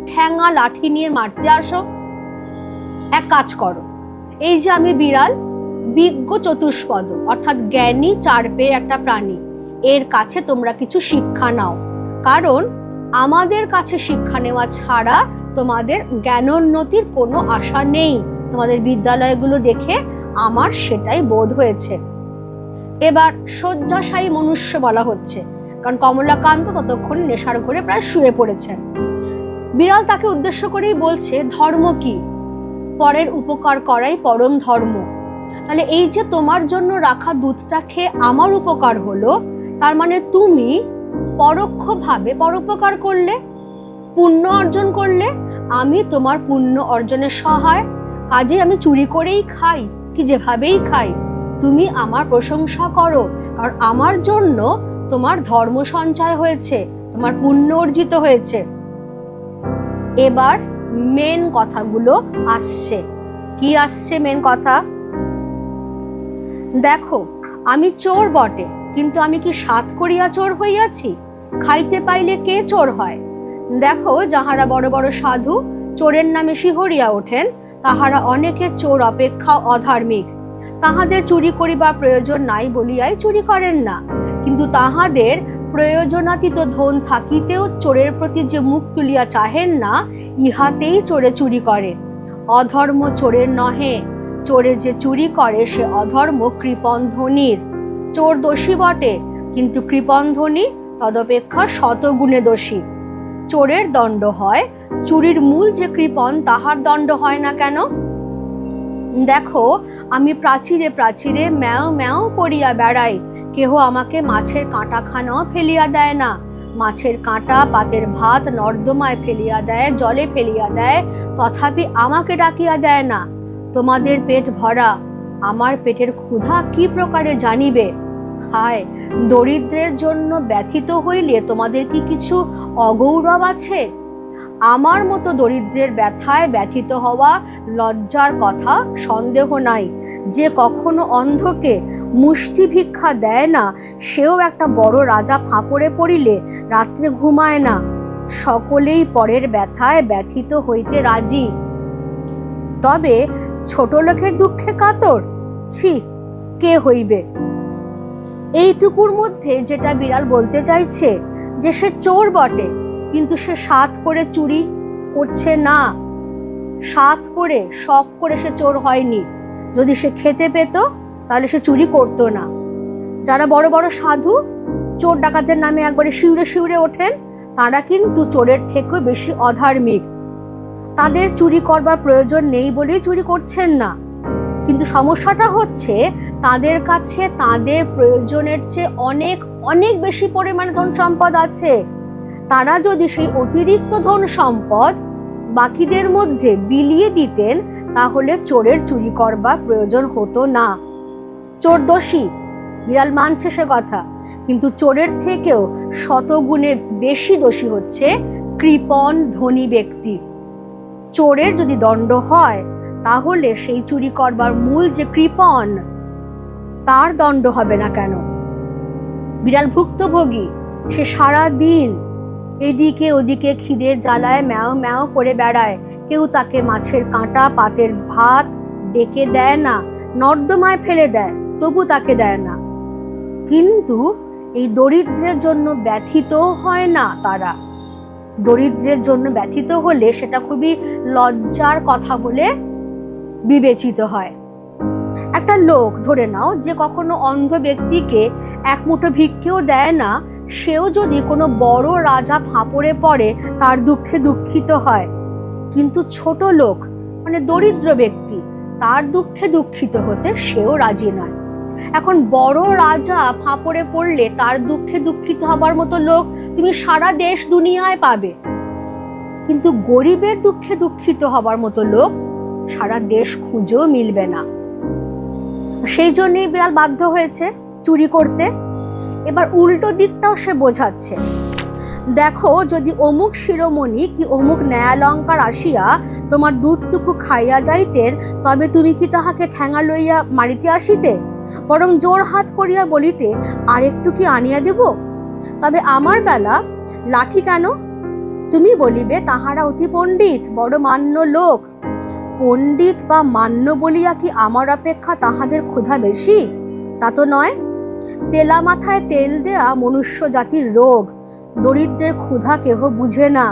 ঠ্যাঙা লাঠি নিয়ে মারতে আসো? এক কাজ করো, এই যে আমি বিড়াল, বিজ্ঞ চতুষ্পদ অর্থাৎ জ্ঞানী চার পেয়ে একটা প্রাণী, এর কাছে তোমরা কিছু শিক্ষা নাও, কারণ আমাদের কাছে শিক্ষা নেওয়া ছাড়া তোমাদের জ্ঞানোন্নতির কোনো আশা নেই। তোমাদের বিদ্যালয়গুলো দেখে আমার সেটাই বোধ হয়েছে। এবার শয্যাশায়ী মনুষ্য বলা হচ্ছে, কারণ কমলাকান্ত ততক্ষণ নেশার ঘরে প্রায় শুয়ে পড়েছেন। বিড়াল তাকে উদ্দেশ্য করেই বলছে ধর্ম কি? পরের উপকার করাই পরম ধর্ম। তাহলে এই যে তোমার জন্য রাখা দুধটা খেয়ে আমার উপকার হলো, তার মানে তুমি পরোক্ষভাবে পরোপকার করলে, পুণ্য অর্জন করলে। আমি তোমার পুণ্য অর্জনের সহায়, কাজে আমি চুরি করেই খাই কি যেভাবেই খাই, তুমি আমার প্রশংসা করো, কারণ আমার জন্য তোমার ধর্ম সঞ্চয় হয়েছে, তোমার পুণ্য অর্জিত হয়েছে। এবার মেন কথাগুলো আসছে। কি আসছে মেন কথা? দেখো, আমি চোর বটে, কিন্তু আমি কি সাত করিয়া চোর হইয়াছি? খাইতে পাইলে কে চোর হয়? দেখো, যাহারা বড় বড় সাধু চোরের নামে শিহরিয়া ওঠেন, তাহারা অনেকে চোর অপেক্ষা অধার্মিক। তাহাদের চুরি করিবার প্রয়োজন নাই বলিয়াই চুরি করেন না, কিন্তু তাহাদের প্রয়োজনাতীত ধন থাকিতেও চোরের প্রতি যে মুখ তুলিয়া চাহেন না, ইহাতেই চোরে চুরি করে। অধর্ম চোরের নহে, চোরে যে চুরি করে সে অধর্ম কৃপণ ধনীর। চোর দোষী বটে, কিন্তু কৃপণ ধনী তদপেক্ষা শতগুণে দোষী। চোরের দণ্ড হয়, চুরির মূল যে কৃপণ তাহার দণ্ড হয় না কেন? দেখো, আমি প্রাচীরে প্রাচীরে ম্যাও ম্যাও করিয়া বেড়াই, কেহ আমাকে মাছের কাঁটাখানাও ফেলিয়া দেয় না। মাছের কাঁটা পাতের ভাত নর্দমায় ফেলিয়া দেয়, জলে ফেলিয়া দেয়, তথাপি আমাকে ডাকিয়া দেয় না। তোমাদের পেট ভরা, আমার পেটের ক্ষুধা কি প্রকারে জানিবে? হায়, দরিদ্রের জন্য ব্যথিত হইলে তোমাদের কি কিছু অগৌরব আছে? আমার মতো দরিদ্রের ব্যথায় ব্যথিত হওয়া লজ্জার কথা সন্দেহ নাই। যে কখনো অন্ধকে মুষ্টি ভিক্ষা দেয় না, সেও একটা বড় রাজা ফাঁপড়ে পড়িলে রাত্রে ঘুমায় না। সকলেই পরের ব্যথায় ব্যথিত হইতে রাজি, তবে ছোট লোকের দুঃখে কাতর ছি কে হইবে? এইটুকুর মধ্যে যেটা বিড়াল বলতে চাইছে যে সে চোর বটে, কিন্তু সে সাধ করে চুরি করছে না। সাধ করে শখ করে সে চোর হয়নি। যদি সে খেতে পেত তাহলে সে চুরি করতো না। যারা বড় বড় সাধু চোর ডাকাতের নামে একবারে শিউরে শিউরে ওঠেন, তারা কিন্তু চোরের থেকেও বেশি অধার্মিক। তাদের চুরি করবার প্রয়োজন নেই বলেই চুরি করছেন না। কিন্তু সমস্যাটা হচ্ছে তাদের কাছে তাদের প্রয়োজনের চেয়ে অনেক অনেক বেশি পরিমাণে ধন সম্পদ আছে। তারা যদি সেই অতিরিক্ত ধন সম্পদ বাকিদের মধ্যে বিলিয়ে দিতেন, তাহলে চোরের চুরি করবার প্রয়োজন হতো না। চোর দোষী, বিড়াল মানছে সে কথা, কিন্তু চোরের থেকেও শতগুণে বেশি দোষী হচ্ছে কৃপণ ধনী ব্যক্তি। চোরের যদি দণ্ড হয়, তাহলে সেই চুরি করবার মূল যে কৃপণ, তার দণ্ড হবে না কেন? বিড়াল ভুক্তভোগী, সে সারা দিন এদিকে ওদিকে খিদের জ্বালায় ম্যাও ম্যাও করে বেড়ায়। কেউ তাকে মাছের কাঁটা পাতের ভাত ডেকে দেয় না, নর্দমায় ফেলে দেয়, তবু তাকে দেয় না। কিন্তু এই দরিদ্রের জন্য ব্যথিত হয় না তারা। দরিদ্রের জন্য ব্যথিত হলে সেটা খুবই লজ্জার কথা বলে বিবেচিত হয়। একটা লোক ধরে নাও যে কখনো অন্ধ ব্যক্তিকে এক মুঠো ভিক্ষেও দেয় না, সেও যদি কোনো বড় রাজা ফাঁপড়ে পড়ে তার দুঃখে দুঃখিত হয়। কিন্তু ছোট লোক মানে দরিদ্র ব্যক্তি, তার দুঃখে দুঃখিত হতে সেও রাজি নয়। এখন বড় রাজা ফাঁপড়ে পড়লে তার দুঃখে দুঃখিত হবার মতো লোক তুমি সারা দেশ দুনিয়ায় পাবে, কিন্তু গরিবের দুঃখে দুঃখিত হবার মতো লোক সারা দেশ খুঁজেও মিলবে না। সেই জন্যই বিড়াল বাধ্য হয়েছে চুরি করতে। এবার উল্টো দিকটাও সে বোঝাচ্ছে। দেখো, যদি অমুক শিরোমণি কি অমুক ন্যায়ালঙ্কার আসিয়া তোমার দুধটুকু খাইয়া যাইতেন, তবে তুমি কি তাহাকে ঠ্যাঙা লইয়া মারিতে আসিতে? বরং জোর হাত করিয়া বলিতে, আর একটু কি আনিয়া দেব? তবে আমার বেলা লাঠি কেন? তুমি বলিবে, তাহারা অতি পণ্ডিত, বড় মান্য লোক। পণ্ডিত বা মান্য বলিয়া কি আমার অপেক্ষা তাহাদের ক্ষুধা বেশি? তা তো নয়। তেলা মাথায় তেল দেয়া মনুষ্য জাতির রোগ। দরিদ্রের ক্ষুধা কেহ বুঝে না।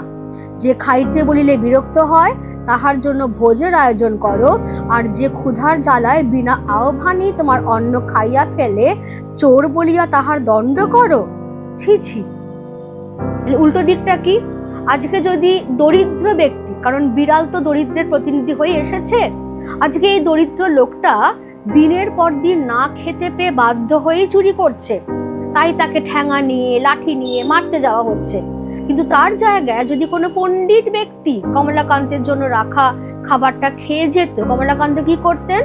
যে খাইতে বলিলে বিরক্ত হয়, তাহার জন্য ভোজের আয়োজন করো, আর যে ক্ষুধার জ্বালায় বিনা আহ্বানেই তোমার অন্ন খাইয়া ফেলে, চোর বলিয়া তাহার দণ্ড করো। ছি ছি। উল্টো দিকটা কি? আজকে যদি দরিদ্র ব্যক্তি, কারণ বিড়াল তো দরিদ্রের প্রতিনিধি হয়ে এসেছে, আজকে এই দরিদ্র লোকটা দিনের পর দিন না খেতে পেয়ে বাধ্য হয়েই চুরি করছে, তাই তাকে ঠ্যাঙা নিয়ে লাঠি নিয়ে মারতে যাওয়া হচ্ছে। কিন্তু তার জায়গায় যদি কোনো পণ্ডিত ব্যক্তি কমলাকান্তের জন্য রাখা খাবারটা খেয়ে যেত, কমলাকান্ত কি করতেন?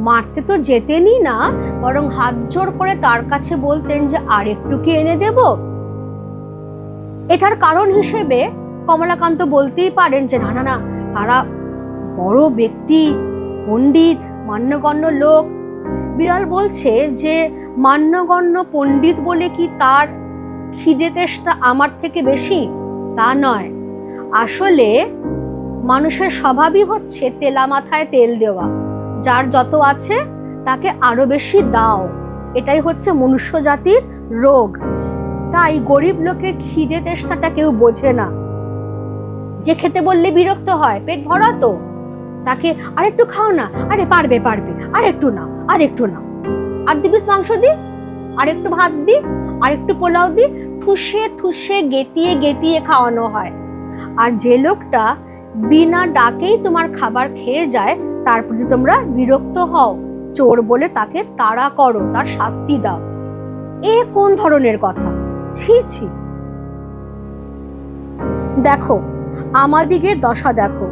মারতে তো যেতেনই না, বরং হাত জোর করে তার কাছে বলতেন যে আর একটু কি এনে দেব। এটার কারণ হিসেবে কমলাকান্ত বলতেই পারেন যে না না না, তারা বড় ব্যক্তি, পণ্ডিত, মান্যগণ্য লোক। বিড়াল বলছে যে মান্যগণ্য পণ্ডিত বলে কি তার খিদে তেষ্টা আমার থেকে বেশি? তা নয়। আসলে মানুষের স্বভাবই হচ্ছে তেলা মাথায় তেল দেওয়া। যার যত আছে তাকে আরো বেশি দাও, এটাই হচ্ছে মনুষ্য জাতির রোগ। তাই গরিব লোকের খিদে তেষ্টাটা কেউ বোঝে না। যে খেতে বললে বিরক্ত হয়, পেট ভরা তো, তাকে আরেকটু খাও না, আরে পারবে পারবে, আরেকটু নাও, আরেকটু নাও, আর 2 পিস মাংস দি, আরেকটু ভাত দি, আরেকটু পোলাও দি, ঠুসে ঠুসে গেতিয়ে গেতিয়ে খাওয়ানো হয়। আর যে লোকটা বিনা ডাকেই তোমার খাবার খেয়ে যায়, তার প্রতি তোমরা বিরক্ত হও, চোর বলে তাকে তাড়া করো, তার শাস্তি দাও। এ কোন ধরনের কথা? ছি ছি। দেখো আমাদিগের দশা, দেখো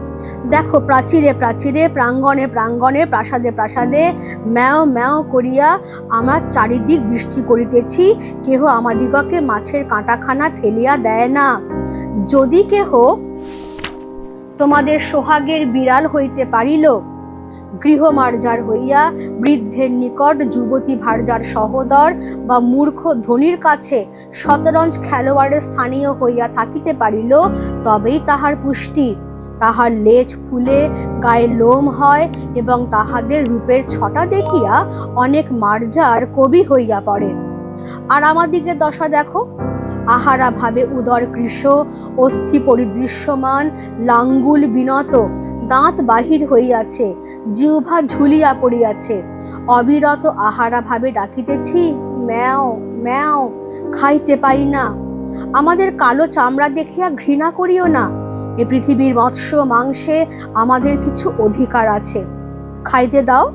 দেখো, প্রাচীরে প্রাচীরে, প্রাঙ্গণে প্রাঙ্গণে, প্রাসাদে প্রাসাদে ম্যাও ম্যাও করিয়া আমার চারিদিক দৃষ্টি করিতেছি, কেহ আমাদিগকে মাছের কাঁটাখানা ফেলিয়া দেয় না। যদি কেহ তোমাদের সোহাগের বিড়াল হইতে পারিল, গৃহমার্জার হইয়া বৃদ্ধের নিকট যুবতী ভার্যার সহোদর বা মূর্খ ধনীর কাছে শতরঞ্জ খেলোয়াড়ের স্থানীয় হইয়া থাকিতে পারিল, তবেই তাহার পুষ্টি। তাহার লেজ ফুলে গায়ে লোম হয় এবং তাহাদের রূপের ছটা দেখিয়া অনেক মার্জার কবি হইয়া পড়ে। আর আমাদিগের দশা দেখো, আহারা ভাবে উদর কৃশ, অস্থি পরিদৃশ্যমান, লাঙ্গুল বিনত, দাঁত বাহির হইয়াছে, জিহ্বা ঝুলিয়া পড়িয়াছে, অবিরত আহারা ভাবে ডাকিতেছি, ম্যাও ম্যাও, খাইতে পাই না। আমাদের কালো চামড়া দেখিয়া ঘৃণা করিও না, এ পৃথিবীর মৎস্য মাংসে আমাদের কিছু অধিকার আছে, খাইতে দাও,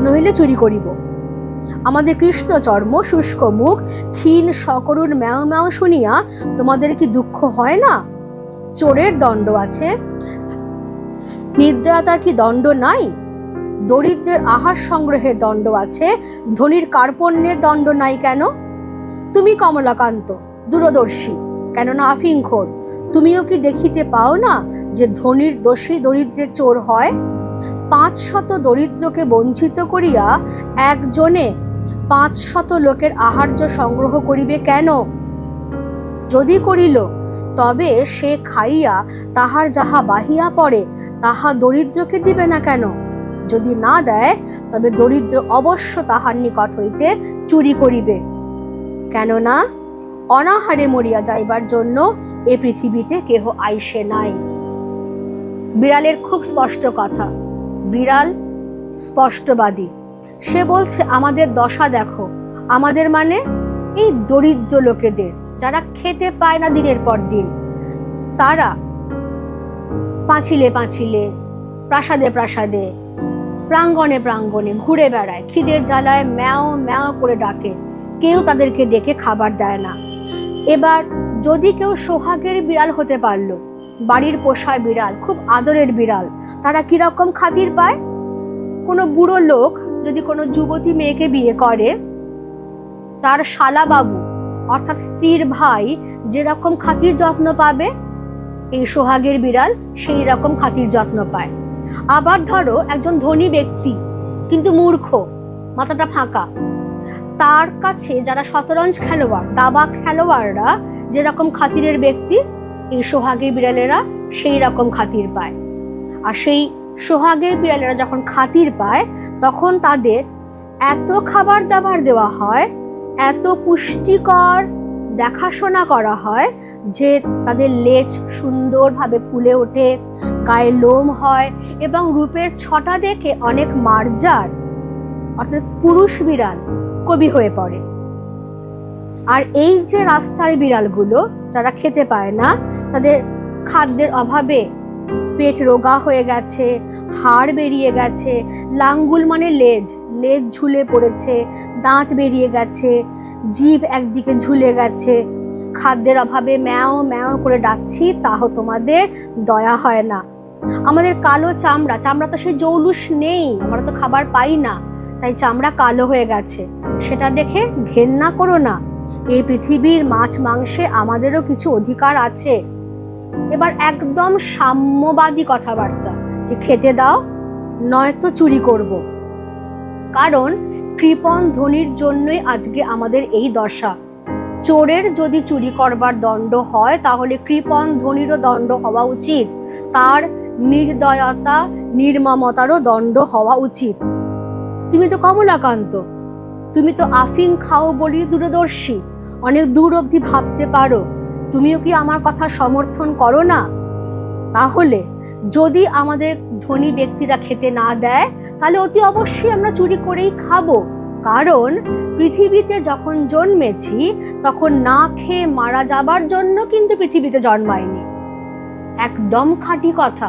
নইলে চুরি করিব। আমাদের কৃষ্ণ চর্ম, শুষ্ক মুখ, ক্ষীণ সকরুণ ম্যাও ম্যাও শুনিয়া তোমাদের কি দুঃখ হয় না? চোরের দণ্ড আছে, নির্দয়তার কি দণ্ড নাই? দরিদ্রের আহার সংগ্রহের দণ্ড আছে, ধনীর কার্পণ্যের দণ্ড নাই কেন? তুমি কমলাকান্ত দূরদর্শী, কেননা আফিংখোর, তুমিও কি দেখিতে পাও না যে ধনীর দোষী দরিদ্রের চোর হয়? 500 দরিদ্রকে বঞ্চিত করিয়া একজনে 500 লোকের আহার্য সংগ্রহ করিবে কেন? যদি করিল, তবে সে খাইয়া তাহার যাহা বাহিয়া পড়ে তাহা দরিদ্রকে দিবে না কেন? যদি না দেয়, তবে দরিদ্র অবশ্য তাহার নিকট হইতে চুরি করিবে, কেননা অনাহারে মরিয়া যাইবার জন্য এ পৃথিবীতে কেহ আইসে নাই। বিড়ালের খুব স্পষ্ট কথা, বিড়াল স্পষ্টবাদী। সে বলছে আমাদের দশা দেখো, আমাদের মানে এই দরিদ্র লোকেদের, যারা খেতে পায় না দিনের পর দিন, তারা পাঁচিলে পাঁচিলে, প্রাসাদে প্রাসাদে, প্রাঙ্গণে প্রাঙ্গণে ঘুরে বেড়ায়, খিদের জ্বালায় ম্যাও ম্যাও করে ডাকে, কেউ তাদেরকে ডেকে খাবার দেয় না। এবার যদি কেউ সোহাগের বিড়াল হতে পারলো, বাড়ির পোষা বিড়াল, খুব আদরের বিড়াল, তারা কিরকম খাতির পায়? কোনো বুড়ো লোক যদি কোনো যুবতী মেয়েকে বিয়ে করে, তার শালাবাবু অর্থাৎ স্ত্রীর ভাই যেরকম খাতির যত্ন পাবে, এই সোহাগের বিড়াল সেই রকম খাতির যত্ন পায়। আবার ধরো একজন ধনী ব্যক্তি কিন্তু মূর্খ, মাথাটা ফাঁকা, তার কাছে যারা শতরঞ্জ খেলোয়াড়, দাবা খেলোয়াড়রা যেরকম খাতিরের ব্যক্তি, এই সোহাগের বিড়ালেরা সেই রকম খাতির পায়। আর সেই সোহাগের বিড়ালেরা যখন খাতির পায়, তখন তাদের এত খাবার দাবার দেওয়া হয়, এত পুষ্টিকর দেখাশোনা করা হয় যে তাদের লেজ সুন্দরভাবে ফুলে ওঠে, গায়ে লোম হয় এবং রূপের ছটা দেখে অনেক মার্জার অর্থাৎ পুরুষ বিড়াল কবি হয়ে পড়ে। আর এই যে রাস্তার বিড়ালগুলো যারা খেতে পায় না, তাদের খাদ্যের অভাবে পেট রোগা হয়ে গেছে, হাড় বেরিয়ে গেছে, লাঙ্গুল মানে লেজ, লেজ ঝুলে পড়েছে, দাঁত বেরিয়ে গেছে, জিভ একদিকে ঝুলে গেছে, খাদ্যের অভাবে ম্যাও ম্যাও করে ডাকছি, তাও তোমাদের দয়া হয় না। আমাদের কালো চামড়া, চামড়া তো সেই জৌলুস নেই, আমরা তো খাবার পাই না, তাই চামড়া কালো হয়ে গেছে, সেটা দেখে ঘেন্না করো না। এই পৃথিবীর মাছ মাংসে আমাদেরও কিছু অধিকার আছে। এবার একদম সাম্যবাদী কথাবার্তা, যে খেতে দাও নয়তো চুরি করব। কারণ কৃপণ ধনীর জন্যই আজকে আমাদের এই দশা। চোরের যদি চুরি করবার দণ্ড হয়, তাহলে কৃপণ ধনীরও দণ্ড হওয়া উচিত, তার নির্দয়তা নির্মমতারও দণ্ড হওয়া উচিত। তুমি তো কমলাকান্ত, তুমি তো আফিং খাও বলি দূরদর্শী, অনেক দূর অবধি ভাবতে পারো, তুমিও কি আমার কথা সমর্থন করো না? তাহলে যদি আমাদের ধনী ব্যক্তিরা খেতে না দেয়, তাহলে অতি অবশ্যই আমরা চুরি করেই খাবো। কারণ পৃথিবীতে যখন জন্মেছি, তখন না খেয়ে মারা যাবার জন্য কিন্তু পৃথিবীতে জন্মায়নি। একদম খাঁটি কথা।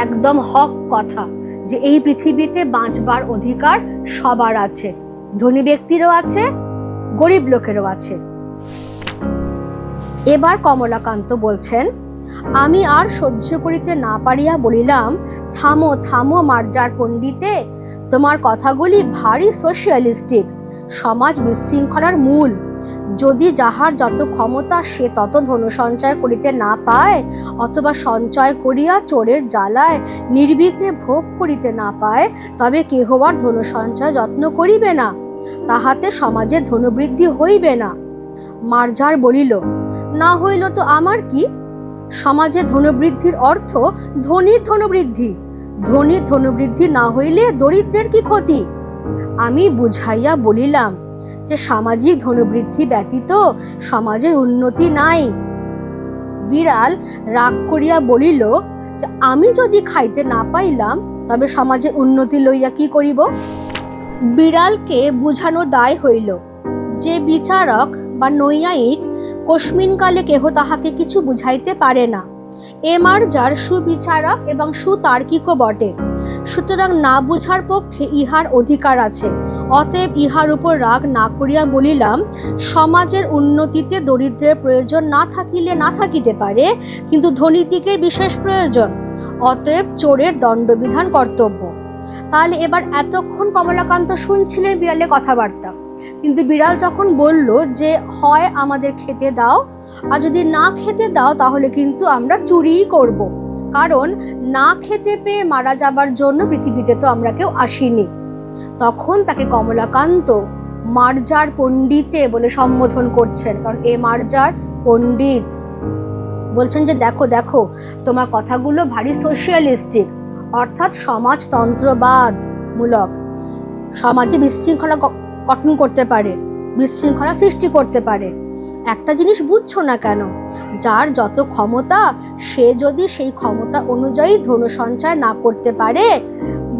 একদম হক কথা যে এই পৃথিবীতে বাঁচবার অধিকার সবার আছে, ধনী ব্যক্তিরও আছে, গরিব লোকেরও আছে। এবার কমলাকান্ত বলছেন, আমি আর সহ্য করিতে না পারিয়া বলিলাম, থামো থামো মার্জার পণ্ডিতে, তোমার কথাগুলি ভারী সোশিয়ালিস্টিক, সমাজ বিশৃঙ্খলার মূল। যদি যাহার যত ক্ষমতা সে তত ধন সঞ্চয় করিতে না পায়, অথবা সঞ্চয় করিয়া চোরের জ্বালায় নির্বিঘ্নে ভোগ করিতে না পায়, তবে কেহ আর ধন সঞ্চয় যত্ন করিবে না, তাহাতে সমাজে ধনবৃদ্ধি হইবে না। মার্জার বলিল, না হইল তো আমার কি? সমাজে ধনবৃদ্ধির অর্থ ধনীর ধনবৃদ্ধি, ধনীর ধনবৃদ্ধি না হইলে দরিদ্রের কি ক্ষতি? আমি বুঝাইয়া বলিলাম যে সামাজিক ধনবৃদ্ধি ব্যতীত সমাজের উন্নতি নাই। বিড়াল রাগ করিয়া বলিল যে আমি যদি খাইতে না পাইলাম তবে সমাজের উন্নতি লইয়া কি করিব? বিড়ালকে বুঝানো দায় হইল যে বিচারক বা নৈয়ায়িক কস্মিনকালে কেহ তাহাকে কিছু বুঝাইতে পারে না। এ মার্জার সুবিচারক এবং সুতার্কিকও বটে, সুতরাং না বুঝার পক্ষে ইহার অধিকার আছে। অতএব ইহার উপর রাগ না করিয়া বলিলাম, সমাজের উন্নতিতে দরিদ্রের প্রয়োজন না থাকিলে না থাকিতে পারে, কিন্তু ধনীদিগের বিশেষ প্রয়োজন, অতএব চোরের দণ্ডবিধান কর্তব্য। তাহলে এবার এতক্ষণ কমলাকান্ত শুনছিলেন বিড়ালের কথাবার্তা, কিন্তু বিড়াল যখন বলল যে হয় আমাদের খেতে দাও, আর যদি না খেতে দাও তাহলে কিন্তু আমরা চুরিই করব, কারণ না খেতে পেয়ে মারা যাবার জন্য পৃথিবীতে তো আমরা কেউ আসিনি। তখন তাকে কমলাকান্ত মার্জার পণ্ডিতে বলে সম্বোধন করছেন, কারণ এ মার্জার পণ্ডিত। বলছেন যে দেখো দেখো তোমার কথাগুলো ভারী সোশিয়ালিস্টিক, অর্থাৎ সমাজতন্ত্রবাদ মূলক, সমাজে বিশৃঙ্খলা গঠন করতে পারে, বিশৃঙ্খলা সৃষ্টি করতে পারে। একটা জিনিস বুঝছো না কেন? যার যত ক্ষমতা সে যদি সেই ক্ষমতা অনুযায়ী ধন সঞ্চয় না করতে পারে,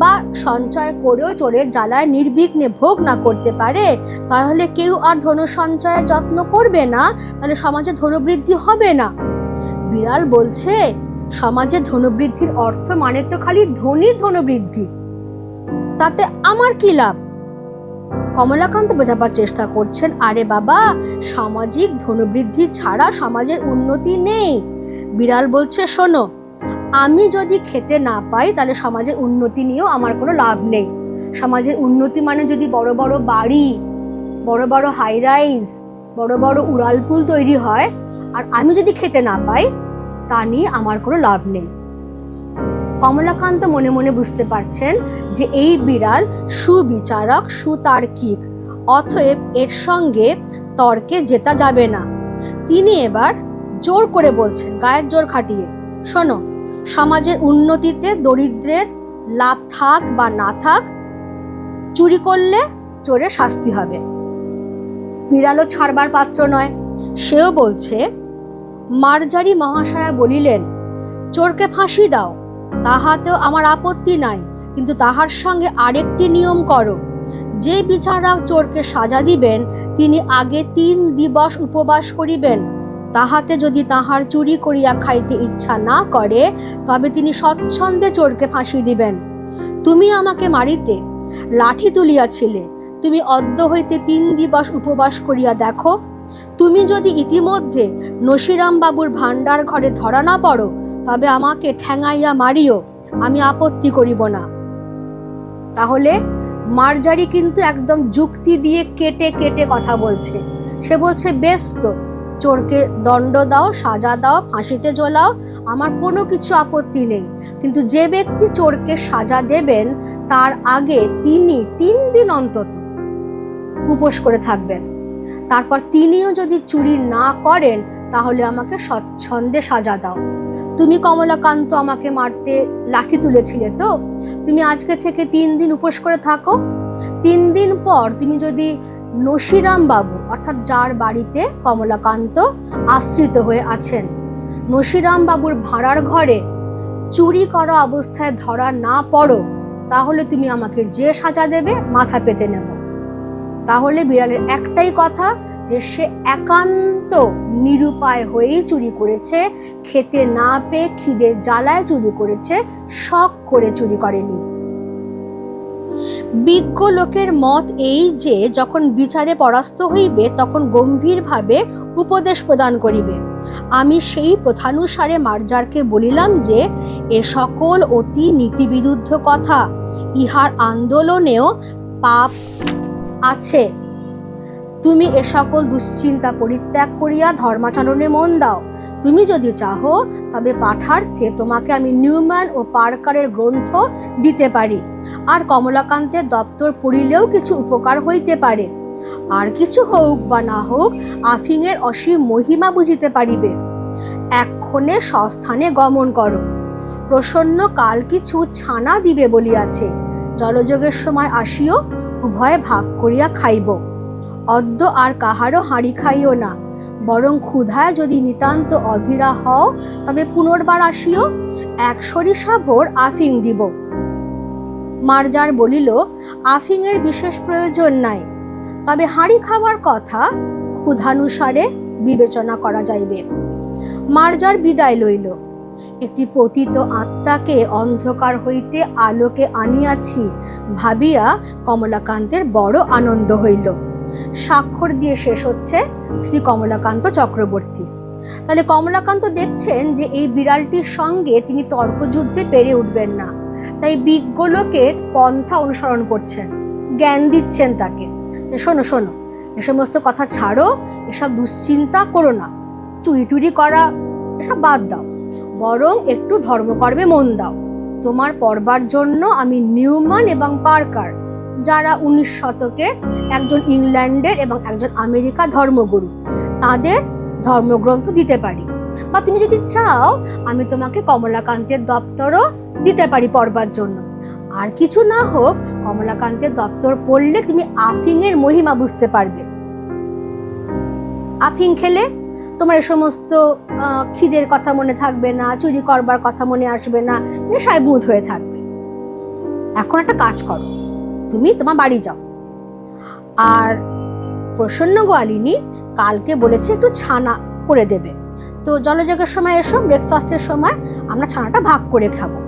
বা সঞ্চয় করেও চোরের জ্বালায় নির্বিঘ্নে ভোগ না করতে পারে, তাহলে কেউ আর ধন সঞ্চয়ের যত্ন করবে না, তাহলে সমাজে ধনবৃদ্ধি হবে না। বিড়াল বলছে সমাজে ধনবৃদ্ধির অর্থ মানে তো খালি ধনীর ধনবৃদ্ধি, তাতে আমার কি লাভ? কমলাকান্ত বোঝাবার চেষ্টা করছেন, আরে বাবা, সামাজিক ধনবৃদ্ধি ছাড়া সমাজের উন্নতি নেই। বিড়াল বলছে, শোনো, আমি যদি খেতে না পাই তাহলে সমাজের উন্নতি নিয়েও আমার কোনো লাভ নেই। সমাজের উন্নতি মানে যদি বড় বড় বাড়ি, বড় বড় হাই রাইজ, বড় বড় উড়ালপুল তৈরি হয়, আর আমি যদি খেতে না পাই, তা নিয়ে আমার কোনো লাভ নেই। কমলাকান্ত মনে মনে বুঝতে পারছেন যে এই বিড়াল সুবিচারক, সুতার্কিক, অতএব এর সঙ্গে তর্কে জেতা যাবে না। তিনি এবার জোর করে বলছেন, গায়ের জোর খাটিয়ে, শোনো, সমাজের উন্নতিতে দরিদ্রের লাভ থাক বা না থাক, চুরি করলে চোরের শাস্তি হবে। বিড়ালও ছাড়বার পাত্র নয়, সেও বলছে, মার্জারি মহাশয়া বলিলেন, চোরকে ফাঁসি দাও, তাহাতেও আমার আপত্তি নাই, কিন্তু তাহার সঙ্গে আরেকটি নিয়ম করো, যে বিচারক চোরকে সাজা দিবেন তিনি আগে 3 দিবস উপবাস করিবেন, তাহাতে যদি তাহার চুরি করিয়া খাইতে ইচ্ছা না করে তবে তিনি স্বচ্ছন্দে চোরকে ফাঁসি দিবেন। তুমি আমাকে মারিতে লাঠি তুলিয়াছিলে, তুমি অদ্য হইতে 3 দিবস উপবাস করিয়া দেখো, তুমি যদি ইতিমধ্যে নসিরাম বাবুর ভান্ডার ঘরে ধরা না পড়ো তবে আমাকে ঠ্যাঙাইয়া মারিও, আমি আপত্তি করিব না। তাহলে মার্জারি কিন্তু একদম যুক্তি দিয়ে কেটে কেটে কথা বলছে। সে বলছে, বেশ তো, চোরকে দণ্ড দাও, সাজা দাও, ফাঁসিতে ঝোলাও, আমার কোনো কিছু আপত্তি নেই, কিন্তু যে ব্যক্তি চোরকে সাজা দেবেন তার আগে তিনি 3 দিন অন্তত উপোস করে থাকবেন। তারপর তিনিও যদি চুরি না করেন তাহলে আমাকে স্বচ্ছন্দে সাজা দাও। তুমি কমলাকান্ত আমাকে মারতে লাঠি তুলেছিলে তো, তুমি আজকে থেকে 3 দিন উপোস করে থাকো। 3 দিন পর তুমি যদি নসিরাম বাবু, অর্থাৎ যার বাড়িতে কমলাকান্ত আশ্রিত হয়ে আছেন, নসিরাম বাবুর ভাড়ার ঘরে চুরি করা অবস্থায় ধরা না পড়ো, তাহলে তুমি আমাকে যে সাজা দেবে মাথা পেতে নেব। তাহলে বিড়ালের একটাই কথা, যে সে একান্ত নিরুপায় হয়েই চুরি করেছে, খেতে না পেয়ে খিদে জ্বালায় চুরি করেছে, শখ করে চুরি করেনি। বিজ্ঞ লোকের মত এই যে যখন বিচারে পরাস্ত হইবে তখন গম্ভীরভাবে উপদেশ প্রদান করিবে। আমি সেই প্রথানুসারে মার্জারকে বলিলাম যে এ সকল অতি নীতিবিরুদ্ধ কথা, ইহার আন্দোলনেও পাপ আছে। তুমি এ সকল দুশ্চিন্তা পরিত্যাগ করিয়া ধর্মাচরণে মন দাও। তুমি যদি চাহো তবে পাঠার্থে তোমাকে আমি নিউম্যান ও পার্কারের গ্রন্থ দিতে পারি, আর কমলাকান্তের দপ্তর পড়িলেও কিছু উপকার হইতে পারে। আর কিছু হোক বা না হোক, আফিংয়ের অসীম মহিমা বুঝিতে পারিবে। এক্ষণে স্বস্থানে গমন করো। প্রসন্ন কাল কিছু ছানা দিবে বলিয়াছে, জলযোগের সময় আসিও, উভয়ে ভাগ করিয়া খাইব। অদ্য আর কাহারও হাঁড়ি খাইও না, বরং ক্ষুধায় যদি নিতান্ত অধীরা হও তবে পুনর্বার আসিও, এক সরিষা ভোর আফিং দিব। মার্জার বলিল, আফিংয়ের বিশেষ প্রয়োজন নাই, তবে হাঁড়ি খাওয়ার কথা ক্ষুধানুসারে বিবেচনা করা যাইবে। মার্জার বিদায় লইল। একটি পতিত আত্মাকে অন্ধকার হইতে আলোকে আনিয়াছি ভাবিয়া কমলাকান্তের বড় আনন্দ হইল। স্বাক্ষর দিয়ে শেষ হচ্ছে শ্রী কমলাকান্ত চক্রবর্তী। তাহলে কমলাকান্ত দেখছেন যে এই বিড়ালটির সঙ্গে তিনি তর্কযুদ্ধে পেরে উঠবেন না, তাই বিজ্ঞ লোকের পন্থা অনুসরণ করছেন, জ্ঞান দিচ্ছেন তাকে, শোনো শোনো, এ সমস্ত কথা ছাড়ো, এসব দুশ্চিন্তা করো না, চুরি টুরি করা এসব বাদ দাও, বরং একটু ধর্মকর্মে মন দাও। তোমার পড়বার জন্য আমি নিউম্যান এবং পার্কার, যারা 19 শতকের একজন ইংল্যান্ডের এবং একজন আমেরিকা ধর্মগুরু, তাদের ধর্মগ্রন্থ দিতে পারি। বা তুমি যদি চাও আমি তোমাকে কমলাকান্তের দপ্তরও দিতে পারি পড়বার জন্য। আর কিছু না হোক, কমলাকান্তের দপ্তর পড়লে তুমি আফিংয়ের মহিমা বুঝতে পারবে। আফিং খেলে তোমার এ সমস্ত খিদের কথা মনে থাকবে না, চুরি করবার কথা মনে আসবে না, নেশায় বুঁদ হয়ে থাকবে। এখন একটা কাজ করো, তুমি তোমার বাড়ি যাও। আর প্রসন্ন গোয়ালিনী কালকে বলেছে একটু ছানা করে দেবে, তো জলযোগের সময় এসো, ব্রেকফাস্টের সময় আমরা ছানাটা ভাগ করে খাবো।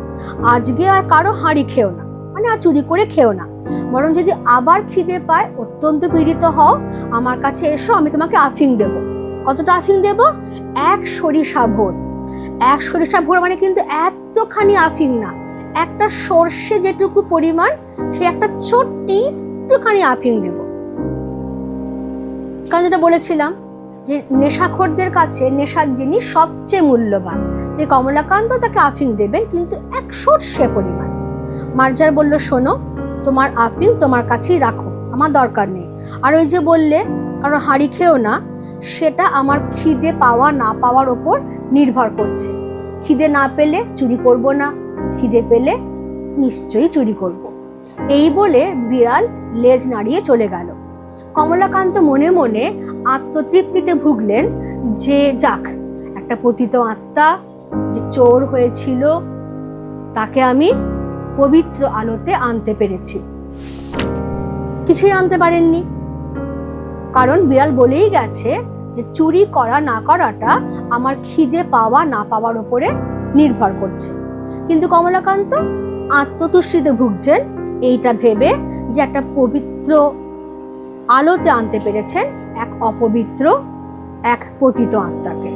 আজকে আর কারো হাঁড়ি খেও না, মানে আর চুরি করে খেও না, বরং যদি আবার খিদে পায়, অত্যন্ত পীড়িত হও, আমার কাছে এসো, আমি তোমাকে আফিং দেব। কতটা আফিং দেব? 1 সরিষা ভোর। 1 সরিষা ভোর মানে কিন্তু এতখানি আফিং না, একটা সর্ষে যেটুকু পরিমাণ, সে একটা ছোট্ট একটুখানি আফিং দেব। কারণ যেটা বলেছিলাম যে নেশাখোরদের কাছে নেশার জিনিস সবচেয়ে মূল্যবান, তাই কমলাকান্ত তাকে আফিং দেবেন, কিন্তু 1 সর্ষে পরিমাণ। মার্জার বলল, শোনো, তোমার আফিং তোমার কাছেই রাখো, আমার দরকার নেই। আর ওই যে বললে কারণ হাঁড়ি খেও না, সেটা আমার খিদে পাওয়া না পাওয়ার ওপর নির্ভর করছে। খিদে না পেলে চুরি করব না, খিদে পেলে নিশ্চয়ই চুরি করব। এই বলে বিড়াল লেজ নাড়িয়ে চলে গেল। কমলাকান্ত মনে মনে আত্মতৃপ্তিতে ভুগলেন যে যাক, একটা পতিত আত্মা যে চোর হয়েছিল তাকে আমি পবিত্র আলোতে আনতে পেরেছি। কিছুই আনতে পারেননি, কারণ বিড়াল বলেই গেছে যে চুরি করা না করাটা আমার খিদে পাওয়া না পাওয়ার উপরে নির্ভর করছে। কিন্তু কমলাকান্ত আত্মতুষ্টিতে ভুগছেন এইটা ভেবে যে একটা পবিত্র আলোতে আনতে পেরেছেন এক অপবিত্র, এক পতিত আত্মাকে।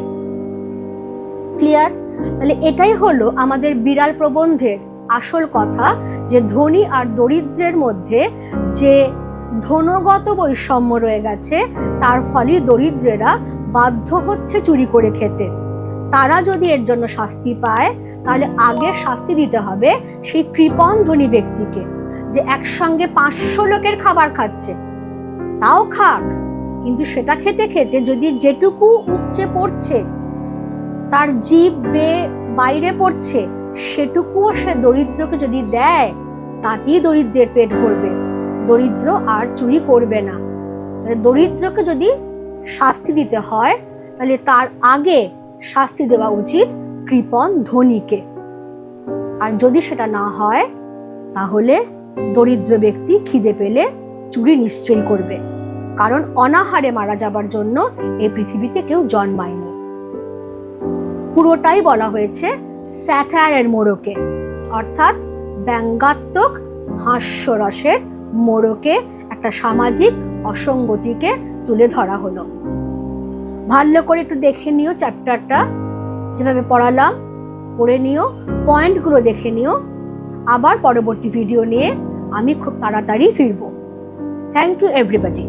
ক্লিয়ার? তাহলে এটাই হলো আমাদের বিড়াল প্রবন্ধের আসল কথা, যে ধনী আর দরিদ্রের মধ্যে যে ধনগত বৈষম্য রয়ে গেছে, তার ফলে দরিদ্রেরা বাধ্য হচ্ছে চুরি করে খেতে। তারা যদি এর জন্য শাস্তি পায়, তাহলে আগে শাস্তি দিতে হবে সেই কৃপণ ধনী ব্যক্তিকে, যে একসঙ্গে 500 লোকের খাবার খাচ্ছে, তাও খাক, কিন্তু সেটা খেতে খেতে যদি যেটুকু উপচে পড়ছে, তার জিভ বেয়ে বাইরে পড়ছে, সেটুকুও সে দরিদ্রকে যদি দেয়, তাতেই দরিদ্রের পেট ভরবে, দরিদ্র আর চুরি করবে না। তাহলে দরিদ্রকে যদি শাস্তি দিতে হয়, তাহলে তার আগে শাস্তি দেওয়া উচিত কৃপণ ধনীকে। আর যদি সেটা না হয়, তাহলে দরিদ্র ব্যক্তি খিদে পেলে চুরি নিশ্চয়ই করবে, কারণ অনাহারে মারা যাবার জন্য এই পৃথিবীতে কেউ জন্মায়নি। পুরোটাই বলা হয়েছে স্যাটায়ারের মোড়কে, অর্থাৎ ব্যঙ্গাত্মক হাস্যরসের মোড়কে একটা সামাজিক অসঙ্গতিকে তুলে ধরা হলো। ভালো করে একটু দেখে নিও চ্যাপ্টারটা, যেভাবে পড়ালাম পড়ে নিও, পয়েন্টগুলো দেখে নিও। আবার পরবর্তী ভিডিও নিয়ে আমি খুব তাড়াতাড়ি ফিরবো। Thank you everybody.